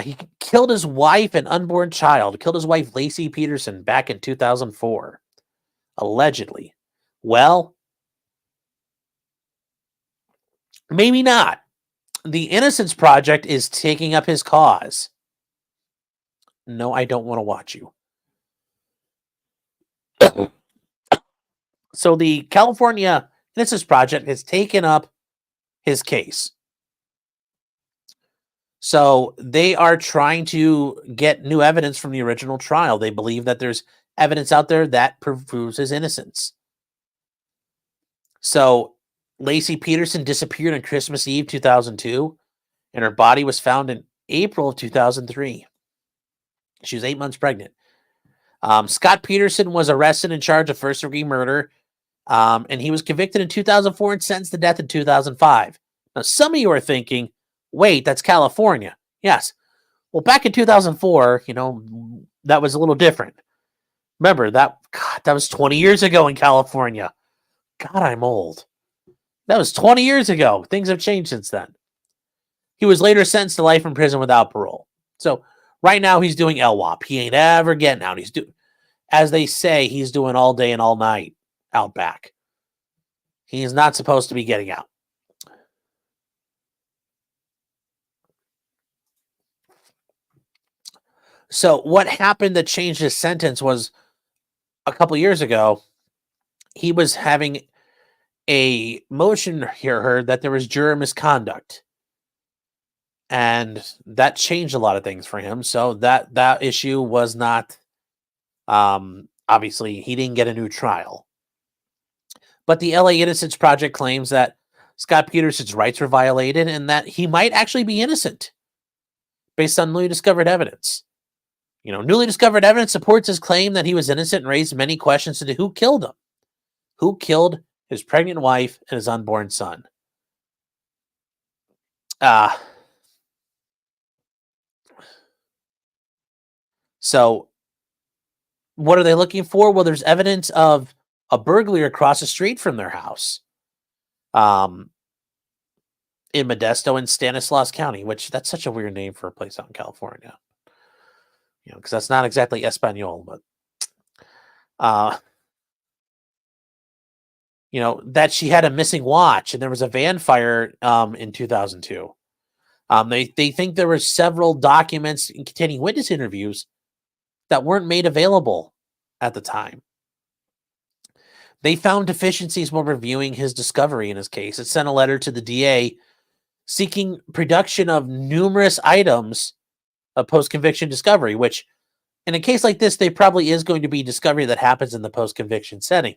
He killed his wife and unborn child. Killed his wife, Lacey Peterson, back in 2004. Allegedly. Well, maybe not. The Innocence Project is taking up his cause. No, I don't want to watch you. So the California Innocence Project has taken up his case. So they are trying to get new evidence from the original trial. They believe that there's evidence out there that proves his innocence. So Lacey Peterson disappeared on Christmas Eve 2002, and her body was found in April of 2003. She was 8 months pregnant. Scott Peterson was arrested and charged of first-degree murder, and he was convicted in 2004 and sentenced to death in 2005. Now, some of you are thinking, wait, that's California. Yes. Well, back in 2004, that was a little different. Remember, that was 20 years ago in California. God, I'm old. That was 20 years ago. Things have changed since then. He was later sentenced to life in prison without parole. So right now he's doing LWOP. He ain't ever getting out. He's doing, as they say, he's doing all day and all night out back. He is not supposed to be getting out. So what happened that changed his sentence was a couple years ago, he was having a motion here heard that there was juror misconduct. And that changed a lot of things for him. So that issue was not, obviously, he didn't get a new trial. But the LA Innocence Project claims that Scott Peterson's rights were violated and that he might actually be innocent based on newly discovered evidence. Newly discovered evidence supports his claim that he was innocent and raised many questions into who killed him. Who killed his pregnant wife and his unborn son? So what are they looking for? Well, there's evidence of a burglary across the street from their house in Modesto and Stanislaus County, which that's such a weird name for a place out in California. Because that's not exactly Espanol, but that she had a missing watch and there was a van fire in 2002. They think there were several documents containing witness interviews that weren't made available at the time. They found deficiencies while reviewing his discovery in his case. It sent a letter to the DA seeking production of numerous items of post-conviction discovery, which in a case like this, there probably is going to be discovery that happens in the post-conviction setting.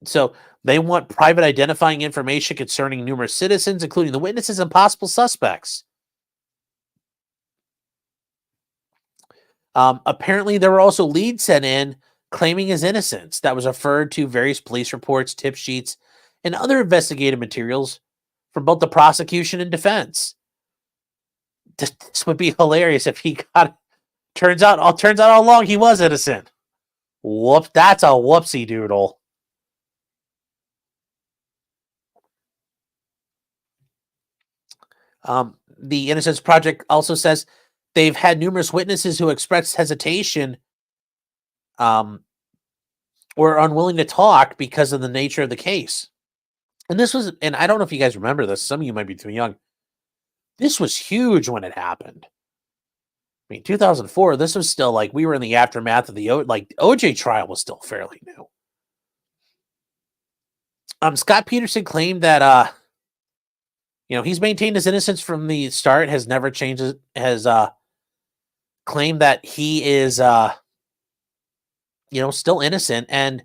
So they want private identifying information concerning numerous citizens, including the witnesses and possible suspects. Apparently, there were also leads sent in claiming his innocence that was referred to various police reports, tip sheets, and other investigative materials from both the prosecution and defense. This would be hilarious if he got. Turns out all along he was innocent. Whoop! That's a whoopsie doodle. The Innocence Project also says they've had numerous witnesses who expressed hesitation or unwilling to talk because of the nature of the case. And I don't know if you guys remember this. Some of you might be too young. this was huge when it happened. I mean, 2004, this was still like we were in the aftermath of the OJ trial was still fairly new. Scott Peterson claimed that he's maintained his innocence from the start, has never changed, has claimed that he is still innocent, and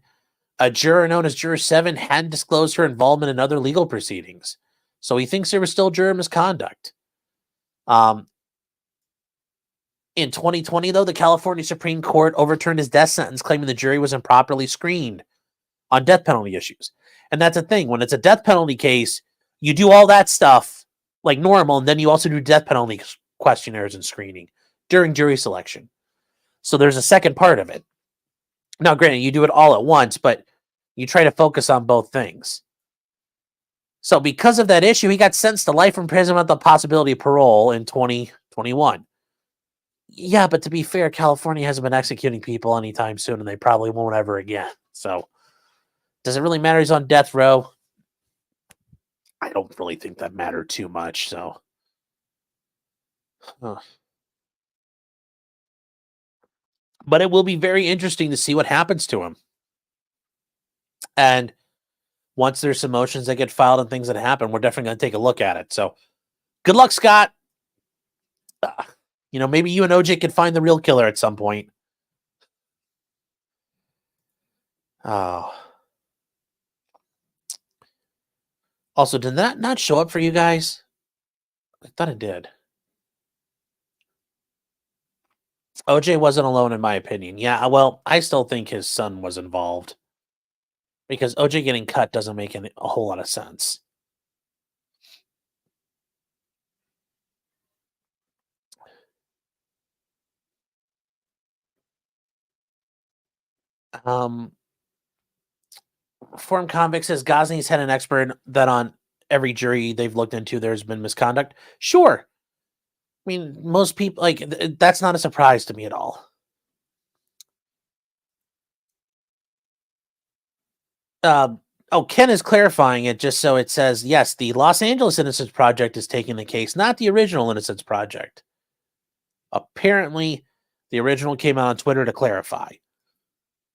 a juror known as Juror 7 hadn't disclosed her involvement in other legal proceedings. So he thinks there was still juror misconduct. In 2020, though, the California Supreme Court overturned his death sentence, claiming the jury was improperly screened on death penalty issues. And that's the thing. When it's a death penalty case, you do all that stuff like normal, and then you also do death penalty questionnaires and screening during jury selection. So there's a second part of it. Now, granted, you do it all at once, but you try to focus on both things. So because of that issue, he got sentenced to life imprisonment with the possibility of parole in 2021. Yeah, but to be fair, California hasn't been executing people anytime soon, and they probably won't ever again. So does it really matter he's on death row? I don't really think that mattered too much. So, but it will be very interesting to see what happens to him. And once there's some motions that get filed and things that happen, we're definitely going to take a look at it. So good luck, Scott. Maybe you and OJ can find the real killer at some point. Oh. Also, did that not show up for you guys? I thought it did. OJ wasn't alone, in my opinion. Yeah, well, I still think his son was involved. Because OJ getting cut doesn't make a whole lot of sense. Form Convict says Gosney's had an expert that on every jury they've looked into there's been misconduct. Sure. I mean, most people, that's not a surprise to me at all. Ken is clarifying it just so it says, yes, the Los Angeles Innocence Project is taking the case, not the original Innocence Project. Apparently, the original came out on Twitter to clarify.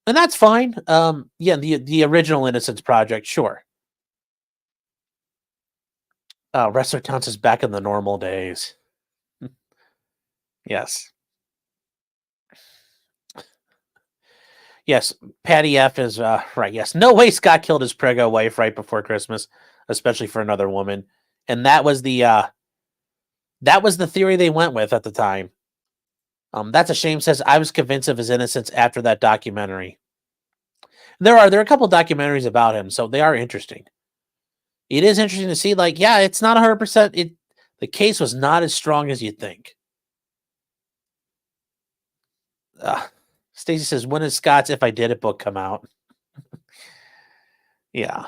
And that's fine. The original Innocence Project, sure. Wrestler Counts is back in the normal days. Yes. Yes, Patty F is right. Yes, no way Scott killed his prego wife right before Christmas, especially for another woman. And that was the theory they went with at the time. That's a shame. Says I was convinced of his innocence after that documentary. There are a couple documentaries about him, so they are interesting. It is interesting to see. It's not 100%. The case was not as strong as you'd think. Stacey says, when is Scott's If I Did It book come out? Yeah.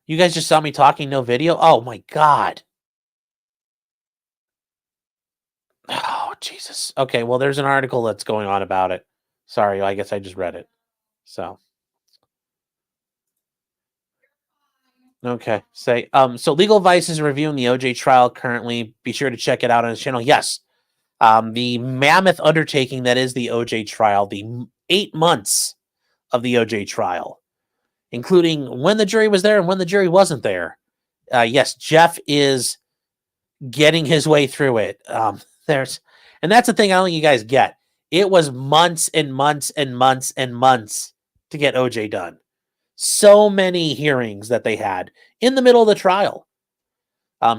You guys just saw me talking, no video? Oh, my God. Oh, Jesus. Okay, well, there's an article that's going on about it. Sorry, I guess I just read it. So. Okay. So Legal Vice is reviewing the OJ trial currently. Be sure to check it out on his channel. Yes. The mammoth undertaking that is the OJ trial, the 8 months of the OJ trial, including when the jury was there and when the jury wasn't there. Yes, Jeff is getting his way through it. And that's the thing I don't think you guys get. It was months and months and months and months to get OJ done. So many hearings that they had in the middle of the trial.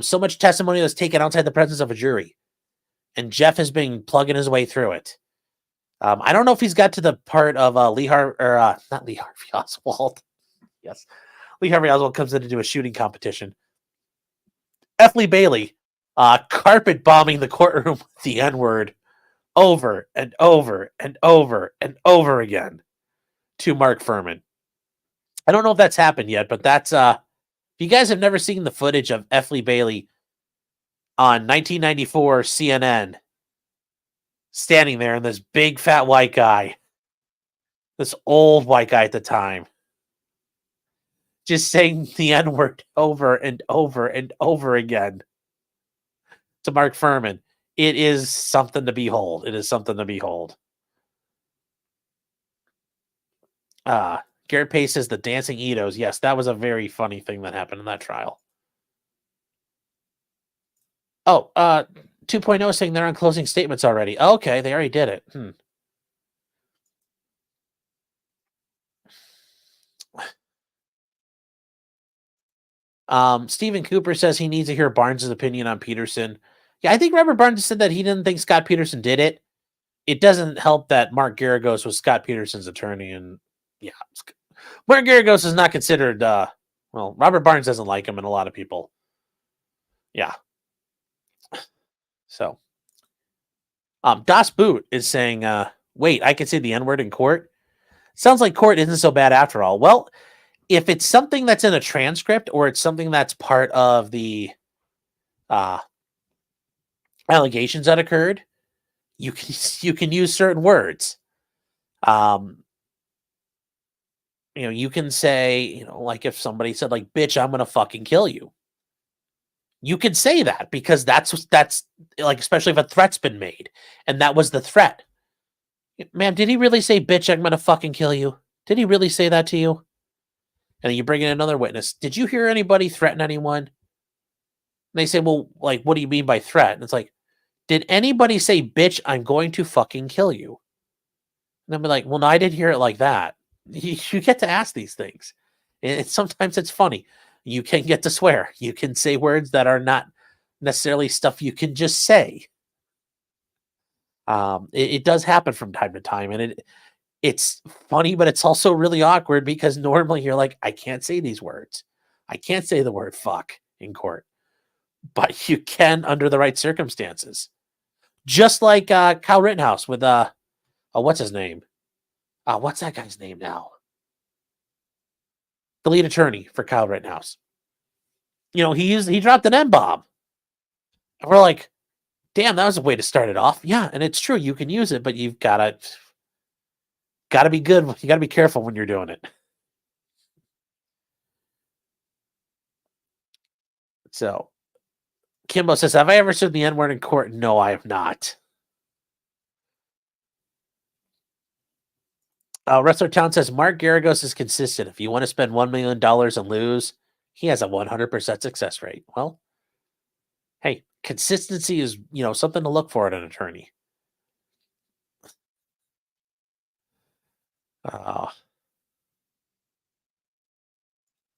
So much testimony was taken outside the presence of a jury. And Jeff has been plugging his way through it. I don't know if he's got to the part of not Lee Harvey Oswald. Yes. Lee Harvey Oswald comes in to do a shooting competition. F. Lee Bailey carpet bombing the courtroom with the N-word over and over and over and over again to Mark Furman. I don't know if that's happened yet, but that's if you guys have never seen the footage of F. Lee Bailey on 1994 CNN standing there and this big fat white guy, this old white guy at the time, just saying the N-word over and over and over again to Mark Furman. It is something to behold. It is something to behold. Garrett Pace says the dancing Edos. Yes, that was a very funny thing that happened in that trial. Oh, 2.0 saying they're on closing statements already. Okay, they already did it. Stephen Cooper says he needs to hear Barnes' opinion on Peterson. Yeah, I think Robert Barnes said that he didn't think Scott Peterson did it. It doesn't help that Mark Garagos was Scott Peterson's attorney, and yeah, Mark Garagos is not considered. Well, Robert Barnes doesn't like him, and a lot of people. Yeah. So, Das Boot is saying, "Wait, I can say the N-word in court. Sounds like court isn't so bad after all." Well, if it's something that's in a transcript or it's something that's part of the allegations that occurred, you can use certain words. You can say, like if somebody said, like, "Bitch, I'm gonna fucking kill you." You can say that because that's like, especially if a threat's been made, and that was the threat. Ma'am, did he really say, "Bitch, I'm gonna fucking kill you"? Did he really say that to you? And then you bring in another witness. Did you hear anybody threaten anyone? And they say, well, like, what do you mean by threat? And it's like, did anybody say, "Bitch, I'm going to fucking kill you"? And I'll be like, well, no, I didn't hear it like that. You get to ask these things. And sometimes it's funny. You can get to swear. You can say words that are not necessarily stuff you can just say. It does happen from time to time. And it's funny, but it's also really awkward because normally you're like, I can't say these words. I can't say the word fuck in court. But you can under the right circumstances. Just like Kyle Rittenhouse with, what's his name? What's that guy's name now? The lead attorney for Kyle Rittenhouse. He dropped an N-bomb. And we're like, damn, that was a way to start it off. Yeah, and it's true. You can use it, but you've got to be good. You got to be careful when you're doing it. So, Kimbo says, have I ever said the N-word in court? No, I have not. Wrestler Town says, Mark Garagos is consistent. If you want to spend $1 million and lose, he has a 100% success rate. Well, hey, consistency is, something to look for in an attorney.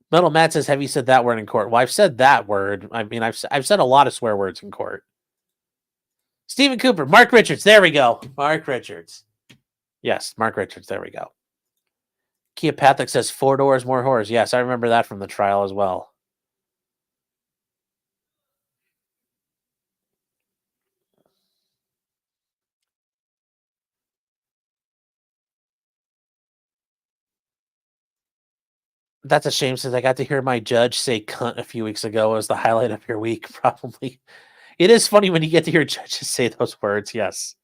Metal Matt says, have you said that word in court? Well, I've said that word. I mean, I've said a lot of swear words in court. Stephen Cooper, Mark Richards. There we go. Mark Richards. Yes, Mark Richards. There we go. Kia Pathak says 4 doors, more horrors. Yes, I remember that from the trial as well. That's a shame since I got to hear my judge say cunt a few weeks ago as the highlight of your week, probably. It is funny when you get to hear judges say those words, yes.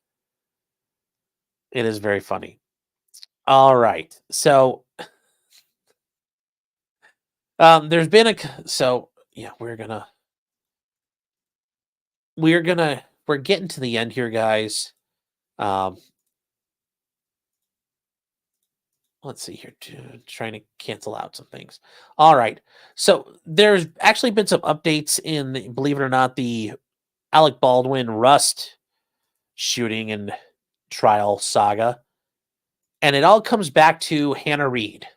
It is very funny. All right. So there's been we're getting to the end here, guys. Let's see here, trying to cancel out some things. All right. So there's actually been some updates in, believe it or not, the Alec Baldwin Rust shooting and trial saga. And it all comes back to Hannah Reid.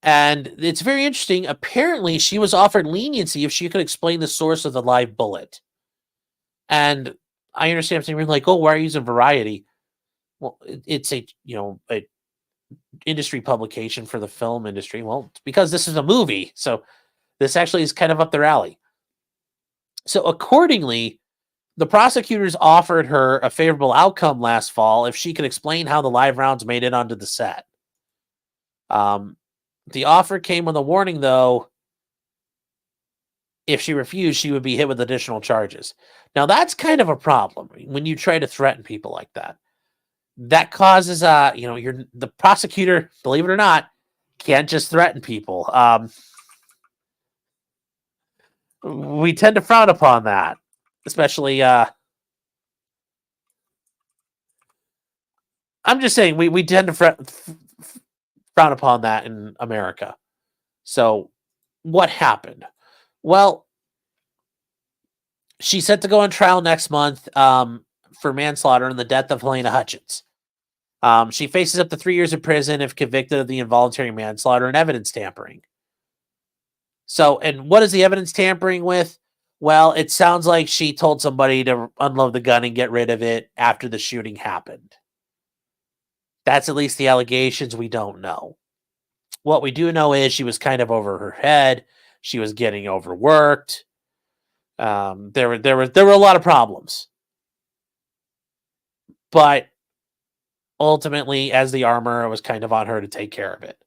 And it's very interesting. Apparently, she was offered leniency if she could explain the source of the live bullet. And I understand something like, oh, why are you using Variety? Well, it's a industry publication for the film industry. Well, it's because this is a movie. So this actually is kind of up their alley. So accordingly, the prosecutors offered her a favorable outcome last fall if she could explain how the live rounds made it onto the set. The offer came with a warning, though. If she refused, she would be hit with additional charges. Now, that's kind of a problem when you try to threaten people like that. That causes, the prosecutor, believe it or not, Can't just threaten people. We tend to frown upon that, especially. I'm just saying we tend to frown upon that in America. So, what happened? Well, she's set to go on trial next month for manslaughter in the death of Helena Hutchins. She faces up to 3 years in prison if convicted of the involuntary manslaughter and evidence tampering. So, and what is the evidence tampering with? Well, it sounds like she told somebody to unload the gun and get rid of it after the shooting happened. That's at least the allegations. We don't know. What we do know is she was kind of over her head. She was getting overworked. There were a lot of problems. But ultimately, as the armor, it was kind of on her to take care of it.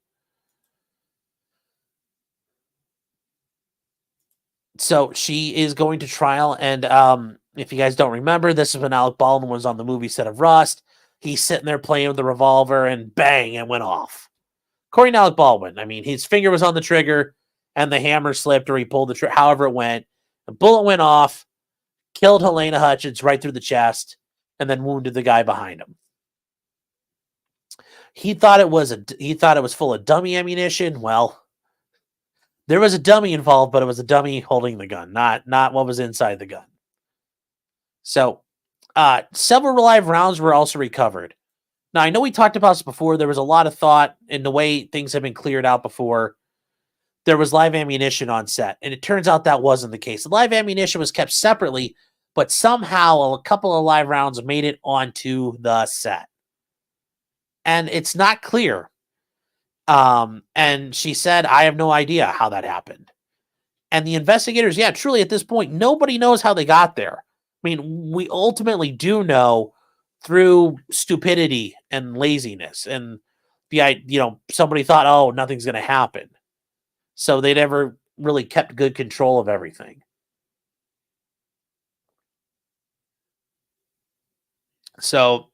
So she is going to trial, and if you guys don't remember, this is when Alec Baldwin was on the movie set of Rust. He's sitting there playing with the revolver, and bang, it went off. According to Alec Baldwin, I mean, his finger was on the trigger, and the hammer slipped, or he pulled the trigger, however it went. The bullet went off, killed Helena Hutchins right through the chest, and then wounded the guy behind him. He thought it was full of dummy ammunition. Well, there was a dummy involved, but it was a dummy holding the gun, not what was inside the gun. So, several live rounds were also recovered. Now, I know we talked about this before. There was a lot of thought in the way things have been cleared out before. There was live ammunition on set, and it turns out that wasn't the case. The live ammunition was kept separately, but somehow a couple of live rounds made it onto the set. And it's not clear. And she said, I have no idea how that happened. And the investigators, yeah, truly at this point, nobody knows how they got there. I mean, we ultimately do know through stupidity and laziness. And somebody thought, oh, nothing's going to happen. So they never really kept good control of everything. So,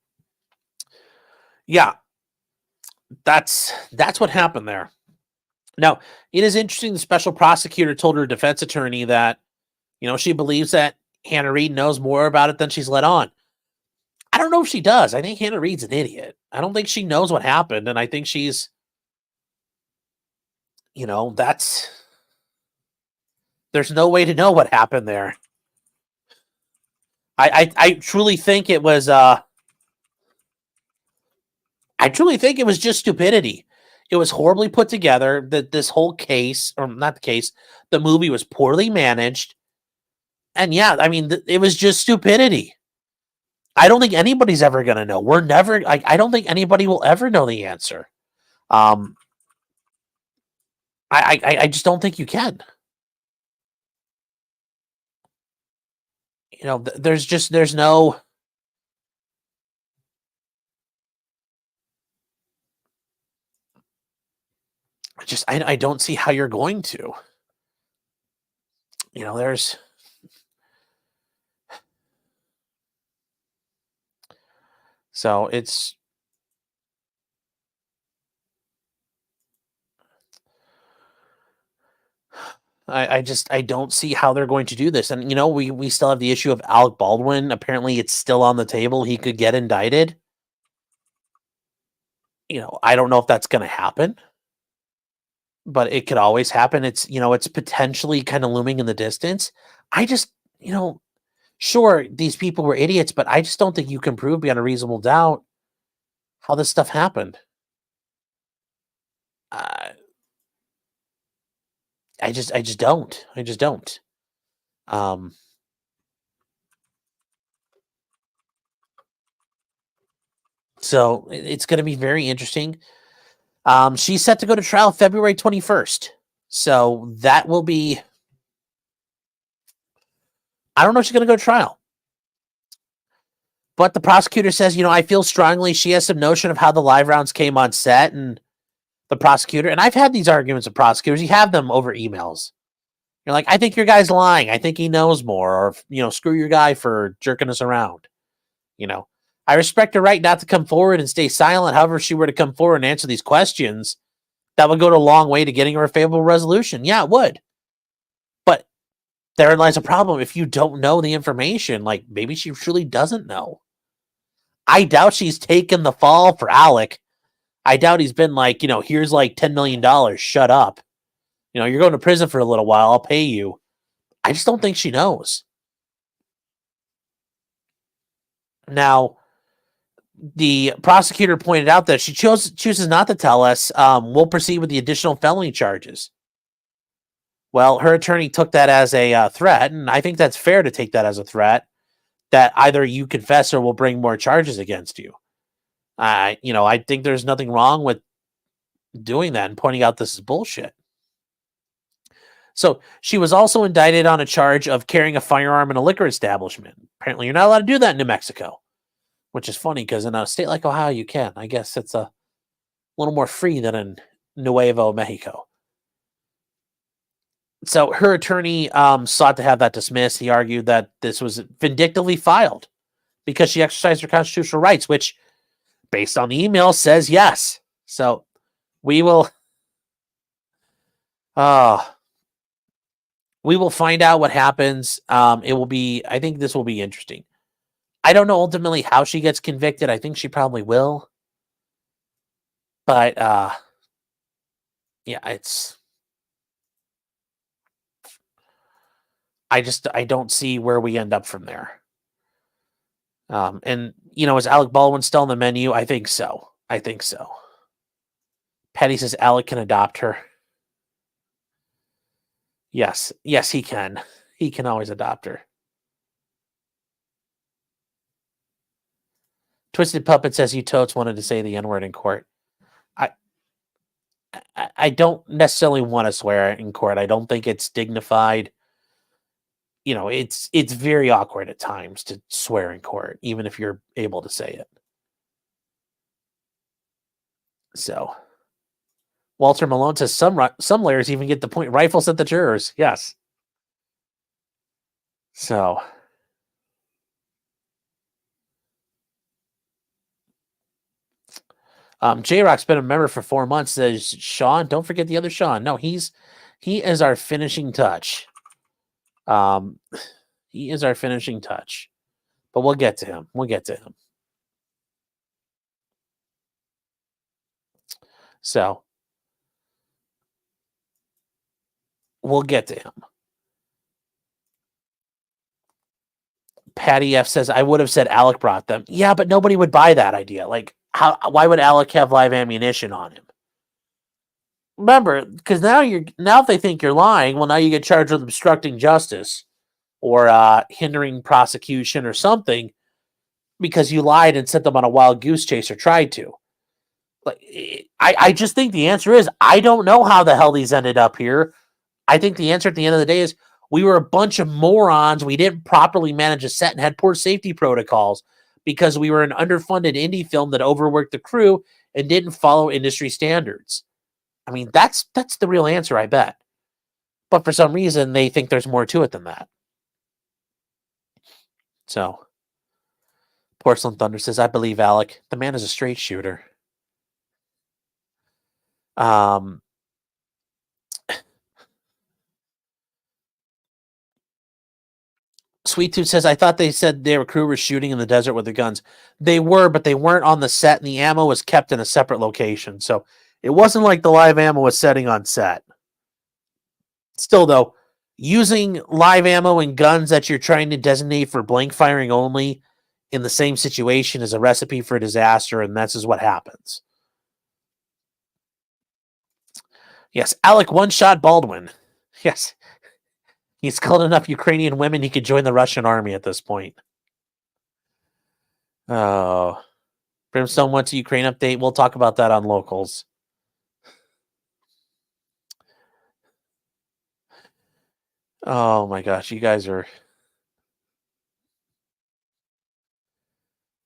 yeah, that's what happened there. Now, it is interesting. The special prosecutor told her defense attorney that, she believes that Hannah Reid knows more about it than she's let on. I don't know if she does. I think Hannah Reid's an idiot. I don't think she knows what happened. And I think she's, there's no way to know what happened there. I truly think it was, I truly think it was just stupidity. It was horribly put together. That this whole case, or not the case, the movie was poorly managed. And yeah, I mean, it was just stupidity. I don't think anybody's ever going to know. We're never, I don't think anybody will ever know the answer. I just don't think you can. There's no, I don't see how you're going to. There's, so it's, I don't see how they're going to do this. And, we still have the issue of Alec Baldwin. Apparently it's still on the table. He could get indicted. I don't know if that's going to happen, but it could always happen. It's, it's potentially kind of looming in the distance. I just, sure, these people were idiots, but I just don't think you can prove beyond a reasonable doubt how this stuff happened. I just don't. So it's going to be very interesting. She's set to go to trial February 21st. So that will be, I don't know if she's going to go to trial. But the prosecutor says, I feel strongly she has some notion of how the live rounds came on set, and the prosecutor, and I've had these arguments with prosecutors, you have them over emails. You're like, I think your guy's lying. I think he knows more, or, screw your guy for jerking us around. I respect her right not to come forward and stay silent. However, if she were to come forward and answer these questions, That would go a long way to getting her a favorable resolution. Yeah, it would. But therein lies a problem. If you don't know the information, like maybe she truly doesn't know. I doubt she's taken the fall for Alec. I doubt he's been like, here's like $10 million. Shut up. You're going to prison for a little while. I'll pay you. I just don't think she knows. Now, the prosecutor pointed out that she chooses not to tell us. We'll proceed with the additional felony charges. Well, her attorney took that as a threat, and I think that's fair to take that as a threat, that either you confess or we'll bring more charges against you. I think there's nothing wrong with doing that and pointing out this is bullshit. So she was also indicted on a charge of carrying a firearm in a liquor establishment. Apparently, you're not allowed to do that in New Mexico, which is funny because in a state like Ohio, you can. I guess it's a little more free than in Nuevo Mexico. So her attorney sought to have that dismissed. He argued that this was vindictively filed because she exercised her constitutional rights, which, based on the email, says yes. So we will find out what happens. I think this will be interesting. I don't know ultimately how she gets convicted. I think she probably will. But I don't see where we end up from there. And is Alec Baldwin still on the menu? I think so. Patty says Alec can adopt her. Yes, he can. He can always adopt her. Twisted Puppet says you totes wanted to say the N-word in court. I don't necessarily want to swear in court. I don't think it's dignified. It's very awkward at times to swear in court, even if you're able to say it. So, Walter Malone says some lawyers even get to point rifles at the jurors. Yes. So, J-Rock's been a member for 4 months. Says Sean, don't forget the other Sean. No, he is our finishing touch. He is our finishing touch. But we'll get to him. So, we'll get to him. Patty F says, I would have said Alec brought them. Yeah, but nobody would buy that idea. Like, why would Alec have live ammunition on him? Remember, because now if they think you're lying, well, now you get charged with obstructing justice or hindering prosecution or something because you lied and sent them on a wild goose chase or tried to. Like, I just think the answer is I don't know how the hell these ended up here. I think the answer at the end of the day is we were a bunch of morons. We didn't properly manage a set and had poor safety protocols because we were an underfunded indie film that overworked the crew and didn't follow industry standards. I mean, that's the real answer, I bet. But for some reason, they think there's more to it than that. So, Porcelain Thunder says, I believe Alec. The man is a straight shooter. Sweet Tooth says, I thought they said their crew were shooting in the desert with the guns. They were, but they weren't on the set, and the ammo was kept in a separate location. So it wasn't like the live ammo was setting on set. Still, though, using live ammo and guns that you're trying to designate for blank firing only in the same situation is a recipe for disaster, and this is what happens. Yes, Alec one-shot Baldwin. Yes. He's killed enough Ukrainian women he could join the Russian army at this point. Oh. Brimstone went to Ukraine update. We'll talk about that on Locals. Oh my gosh, you guys are...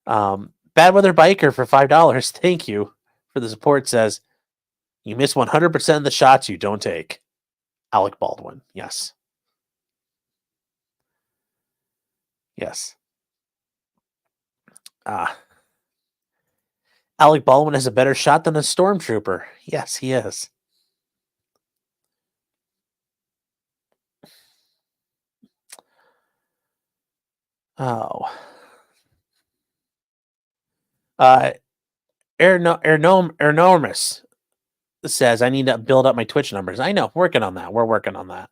Bad Weather Biker for $5. Thank you for the support. Says, you miss 100% of the shots you don't take. Alec Baldwin. Yes. Yes. Alec Baldwin has a better shot than a stormtrooper. Yes, he is. Oh. Enormous says, I need to build up my Twitch numbers. I know. Working on that. We're working on that.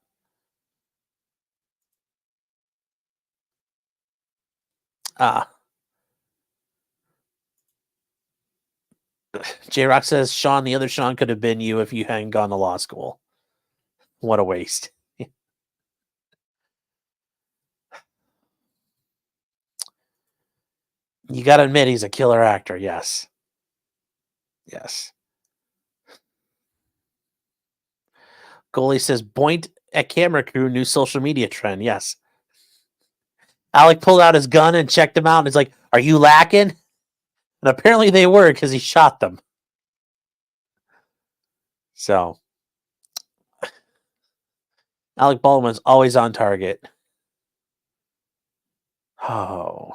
J-Rock says, Sean, the other Sean could have been you if you hadn't gone to law school. What a waste. You got to admit he's a killer actor. Yes. Yes. Goalie says, point at camera crew, new social media trend. Yes. Alec pulled out his gun and checked him out and is like, are you lacking? And apparently they were because he shot them. So Alec Baldwin's always on target. Oh.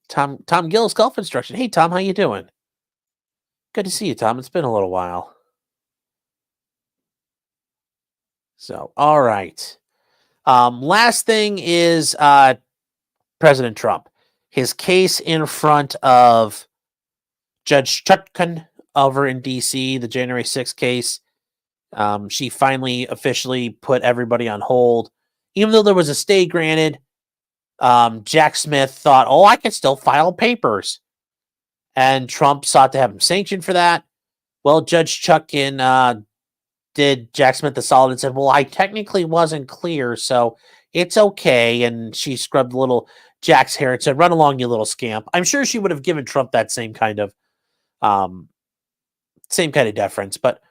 Tom Gillis Golf Instruction. Hey, Tom, how you doing? Good to see you, Tom. It's been a little while. So, all right. Last thing is President Trump. His case in front of Judge Troconis over in D.C., the January 6th case. She finally officially put everybody on hold. Even though there was a stay granted, Jack Smith thought, oh, I can still file papers. And Trump sought to have him sanctioned for that. Well, Judge Chuckin did Jack Smith the solid and said, well, I technically wasn't clear, so it's okay. And she scrubbed a little Jack's hair and said, run along, you little scamp. I'm sure she would have given Trump that same kind of deference. But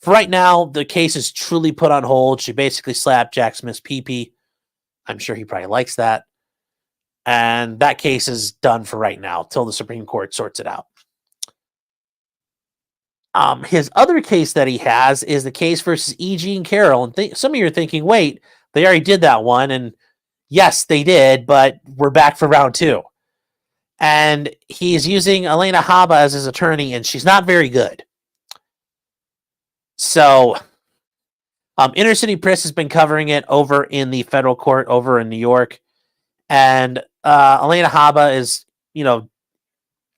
for right now, the case is truly put on hold. She basically slapped Jack Smith's pee-pee. I'm sure he probably likes that. And that case is done for right now till the Supreme Court sorts it out. His other case that he has is the case versus E. Jean Carroll. And some of you are thinking, wait, they already did that one. And yes, they did, but we're back for round 2. And he's using Elena Haba as his attorney, and she's not very good. So Inner City Press has been covering it over in the federal court over in New York. And Elena Haba is,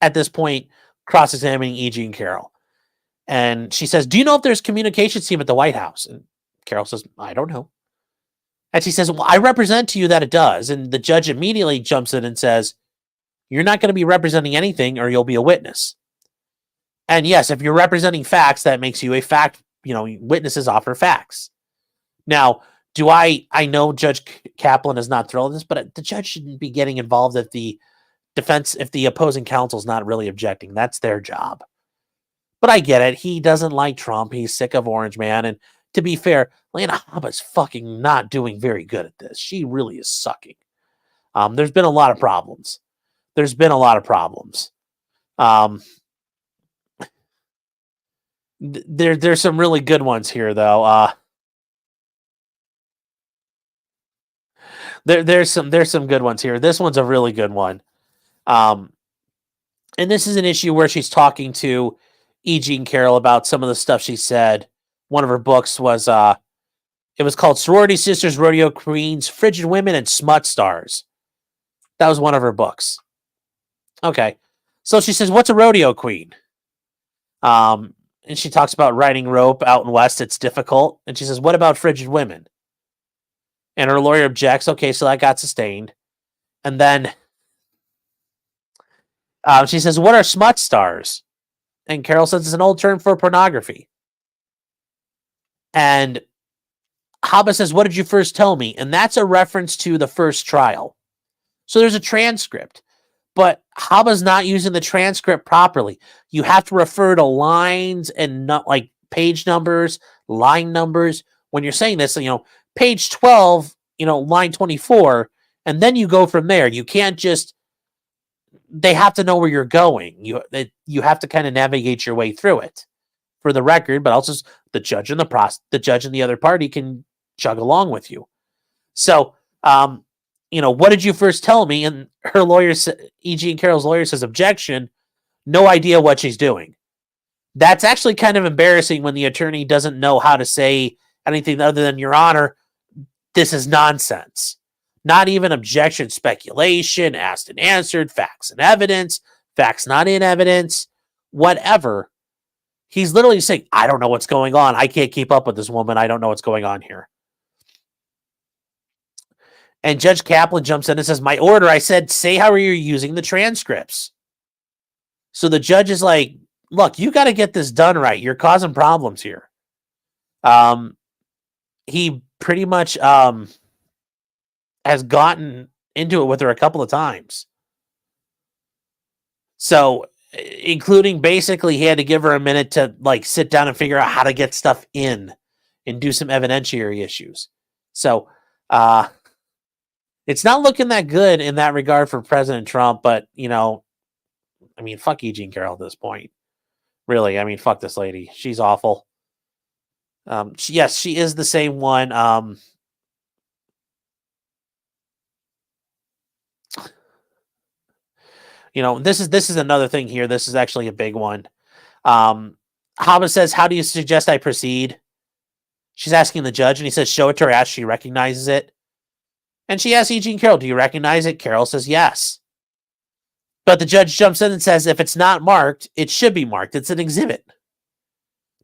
at this point, cross-examining E. Jean Carroll. And she says, do you know if there's communications team at the White House? And Carroll says, I don't know. And she says, well, I represent to you that it does. And the judge immediately jumps in and says, you're not going to be representing anything or you'll be a witness. And yes, if you're representing facts, that makes you a fact. Witnesses offer facts. Now, I know Judge Kaplan is not thrilled with this, but the judge shouldn't be getting involved if the opposing counsel is not really objecting. That's their job. But I get it. He doesn't like Trump. He's sick of Orange Man. And to be fair, Lana Haba's fucking not doing very good at this. She really is sucking. There's been a lot of problems. There's some really good ones here, though. There's some good ones here. This one's a really good one. And this is an issue where she's talking to E. Jean Carroll about some of the stuff she said. One of her books was it was called Sorority Sisters, Rodeo Queens, Frigid Women, and Smut Stars. That was one of her books. Okay. So she says, what's a rodeo queen? And she talks about riding rope out in West. It's difficult. And she says, what about frigid women? And her lawyer objects. Okay, so that got sustained. And then she says, what are smut stars? And Carroll says it's an old term for pornography. And Haba says, what did you first tell me? And that's a reference to the first trial. So there's a transcript. But Haba's not using the transcript properly. You have to refer to lines and not like page numbers, line numbers. When you're saying this, page 12, line 24, and then you go from there. You can't just, they have to know where you're going. You have to kind of navigate your way through it for the record, but also the judge and the judge and the other party can chug along with you. So, what did you first tell me? And her lawyer, E. Jean Carroll's lawyer, says objection. No idea what she's doing. That's actually kind of embarrassing when the attorney doesn't know how to say anything other than, Your Honor, this is nonsense. Not even objection, speculation, asked and answered, facts and evidence, facts not in evidence, whatever. He's literally saying, I don't know what's going on. I can't keep up with this woman. I don't know what's going on here. And Judge Kaplan jumps in and says, my order, I said, say how you're using the transcripts. So the judge is like, look, you got to get this done right. You're causing problems here. He pretty much has gotten into it with her a couple of times. So, including basically he had to give her a minute to like sit down and figure out how to get stuff in and do some evidentiary issues. So, it's not looking that good in that regard for President Trump, but you know, I mean, fuck E. Jean Carroll at this point. Really, I mean, fuck this lady. She's awful. Yes, she is the same one. You know, this is another thing here. This is actually a big one. Haba says, how do you suggest I proceed? She's asking the judge, and he says, show it to her as she recognizes it. And she asks E. Jean Carroll, do you recognize it? Carroll says, yes. But the judge jumps in and says, if it's not marked, it should be marked. It's an exhibit.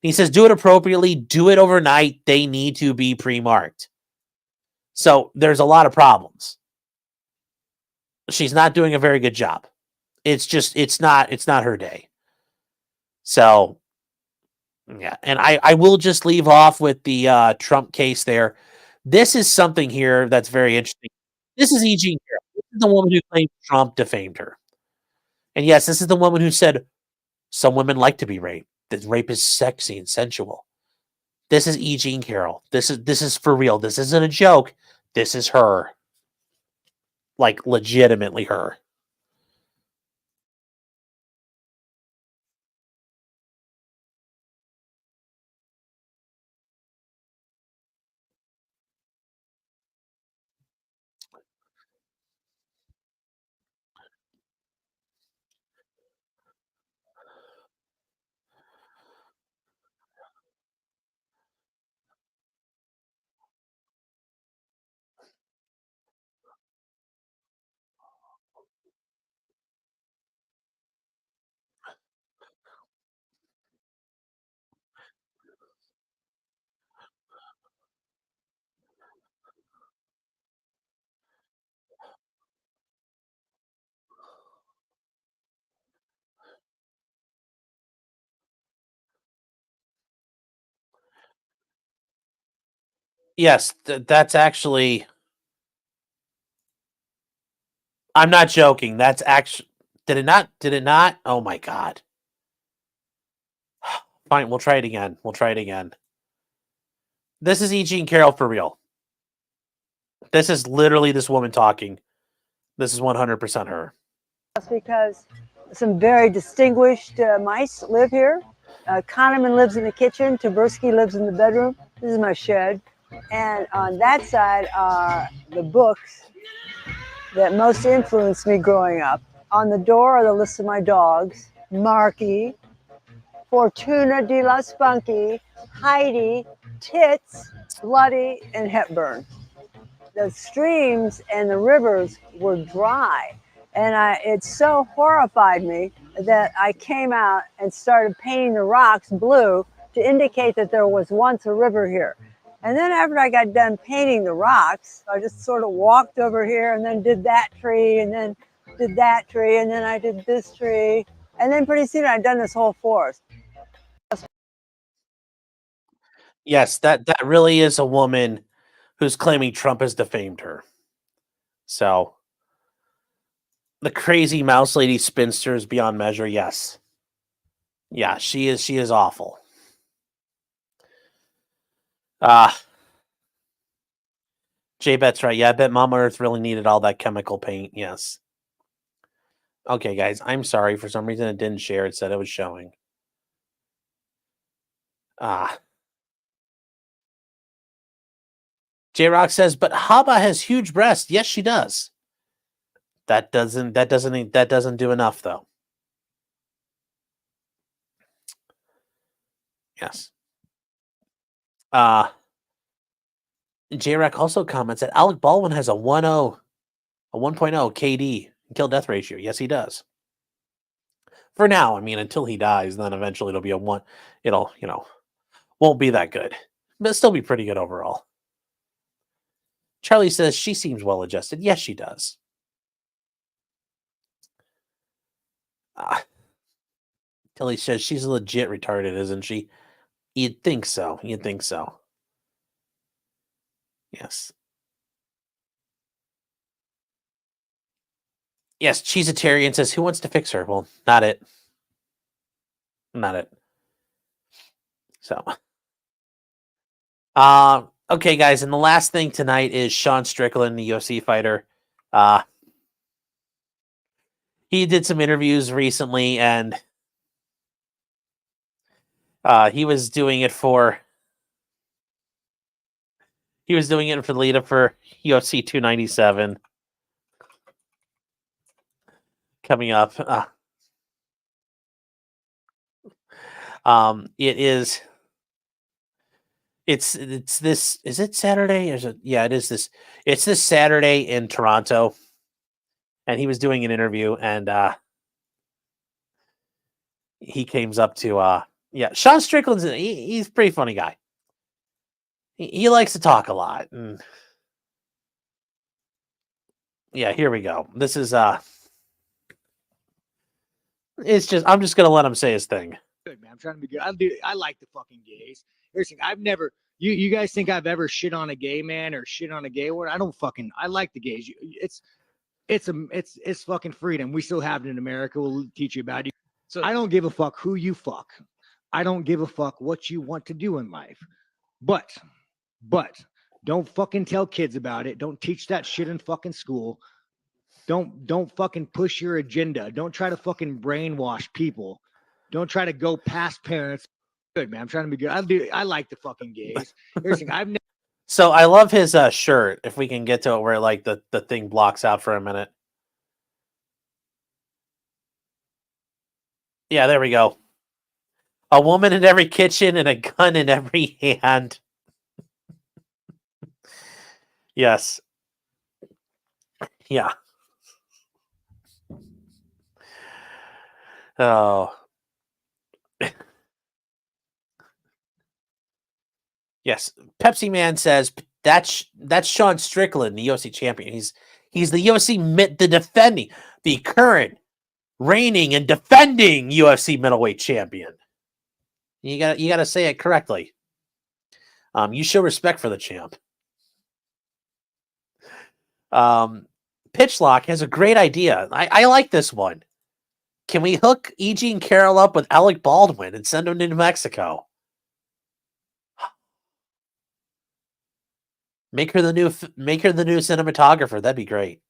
He says, do it appropriately. Do it overnight. They need to be pre-marked. So there's a lot of problems. She's not doing a very good job. It's not her day. So, yeah. And I will just leave off with the Trump case there. This is something here that's very interesting. This is E. Jean Carroll. This is the woman who claimed Trump defamed her. And yes, this is the woman who said some women like to be raped. That rape is sexy and sensual. This is E. Jean Carroll. This is for real. This isn't a joke. This is her. Like legitimately her. Yes, that's actually. I'm not joking. That's actually. Did it not? Did it not? Oh my god. Fine, we'll try it again. We'll try it again. This is E. Jean Carroll for real. This is literally this woman talking. This is 100% her. Because some very distinguished mice live here. Kahneman lives in the kitchen. Tversky lives in the bedroom. This is my shed. And on that side are the books that most influenced me growing up. On the door are the list of my dogs. Marky, Fortuna de la Spunky, Heidi, Tits, Bloody, and Hepburn. The streams and the rivers were dry. And it so horrified me that I came out and started painting the rocks blue to indicate that there was once a river here. And then after I got done painting the rocks, I just sort of walked over here and then did that tree and then did that tree and then I did this tree. And then pretty soon I'd done this whole forest. Yes, that really is a woman who's claiming Trump has defamed her. So, the crazy mouse lady spinster is beyond measure. Yes. Yeah, she is awful. J-Bet's right. Yeah, I bet Mama Earth really needed all that chemical paint. Yes. Okay, guys, I'm sorry. For some reason, it didn't share. It said it was showing. J-Rock says, but Haba has huge breasts. Yes, she does. That doesn't do enough, though. Yes. J-Rack also comments that Alec Baldwin has a 1.0 KD, kill death ratio. Yes, he does. For now, I mean, until he dies, then eventually it'll be a 1. It'll, won't be that good, but still be pretty good overall. Charlie says she seems well adjusted. Yes, she does. Tilly says she's legit retarded, isn't she? You'd think so. You'd think so. Yes. Yes, Cheesetarian says, who wants to fix her? Well, not it. Not it. So. Okay, guys, and the last thing tonight is Sean Strickland, the UFC fighter. He did some interviews recently, and he was doing it for the lead up for UFC 297 coming up. It's this, is it Saturday? It is this. It's this Saturday in Toronto. And he was doing an interview, and he came up to Sean Strickland's he's a pretty funny guy. He likes to talk a lot. And yeah, here we go. This is it's just, I'm just gonna let him say his thing. Good, man. I'm trying to be good. I like the fucking gays. Listen, I've never. You guys think I've ever shit on a gay man or shit on a gay word? I like the gays. It's fucking freedom. We still have it in America. We'll teach you about it. So I don't give a fuck who you fuck. I don't give a fuck what you want to do in life. But don't fucking tell kids about it. Don't teach that shit in fucking school. Don't fucking push your agenda. Don't try to fucking brainwash people. Don't try to go past parents. Good, man. I'm trying to be good. I like the fucking gays. Listen, I've never. So I love his shirt. If we can get to it where like the thing blocks out for a minute. Yeah, there we go. A woman in every kitchen and a gun in every hand. Yes. Yeah. Oh. Yes, Pepsi Man says that's Sean Strickland, the UFC champion. He's the UFC the current reigning and defending UFC middleweight champion. You gotta say it correctly. You show respect for the champ. Pitchlock has a great idea. I like this one. Can we hook E.G. and Carroll up with Alec Baldwin and send them to New Mexico? Make her the new cinematographer. That'd be great.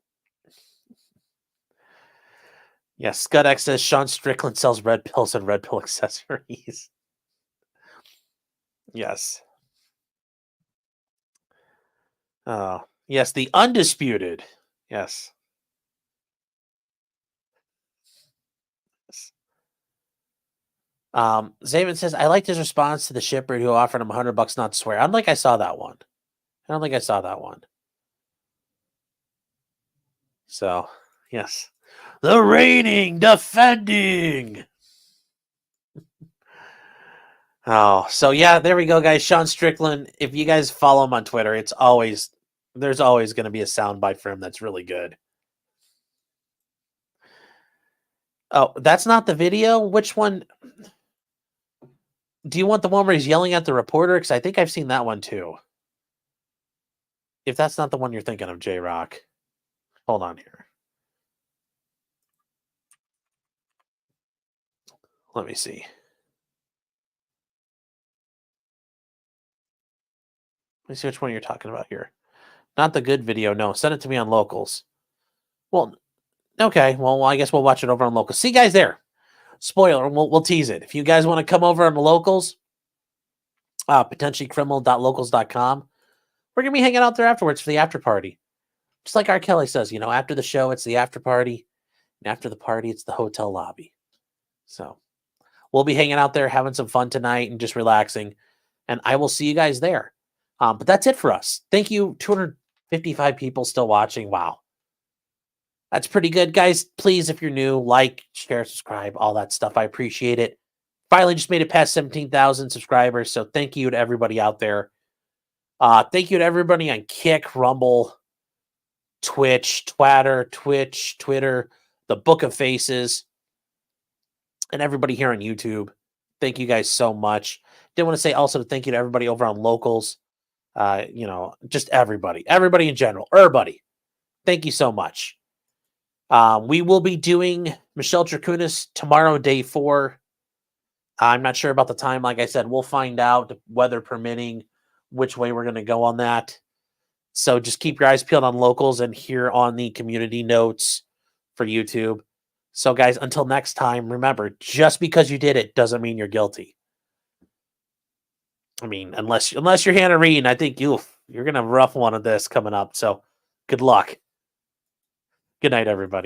Yes, Scudx says Sean Strickland sells red pills and red pill accessories. Yes. Oh, yes, the undisputed. Yes. Zayman says, I liked his response to the shipper who offered him $100 not to swear. I don't think I saw that one. So, yes. The reigning, defending. Oh, so yeah, there we go, guys. Sean Strickland. If you guys follow him on Twitter, there's always going to be a soundbite for him that's really good. Oh, that's not the video? Which one? Do you want the one where he's yelling at the reporter? Because I think I've seen that one too. If that's not the one you're thinking of, J-Rock. Hold on here. Let me see. Let me see which one you're talking about here. Not the good video. No, send it to me on Locals. Well, okay. Well, I guess we'll watch it over on Locals. See you guys there. Spoiler, we'll tease it. If you guys want to come over on the Locals, potentiallycriminal.locals.com, we're going to be hanging out there afterwards for the after party. Just like R. Kelly says, after the show, it's the after party. And after the party, it's the hotel lobby. So we'll be hanging out there, having some fun tonight and just relaxing. And I will see you guys there. But that's it for us. Thank you. 255 people still watching. Wow. That's pretty good, guys. Please, if you're new, like, share, subscribe, all that stuff. I appreciate it. Finally just made it past 17,000 subscribers. So thank you to everybody out there. Thank you to everybody on Kick, Rumble, Twitch, Twitter, the Book of Faces, and everybody here on YouTube. Thank you guys so much. Did want to say also thank you to everybody over on Locals. Just everybody in general, everybody. Thank you so much. We will be doing Michelle Troconis tomorrow, day 4. I'm not sure about the time. Like I said, we'll find out, weather permitting, which way we're going to go on that. So just keep your eyes peeled on Locals and here on the community notes for YouTube. So guys, until next time, remember, just because you did it doesn't mean you're guilty. I mean, unless you're Hannah Reed, I think you're going to have a rough one of this coming up. So good luck. Good night, everybody.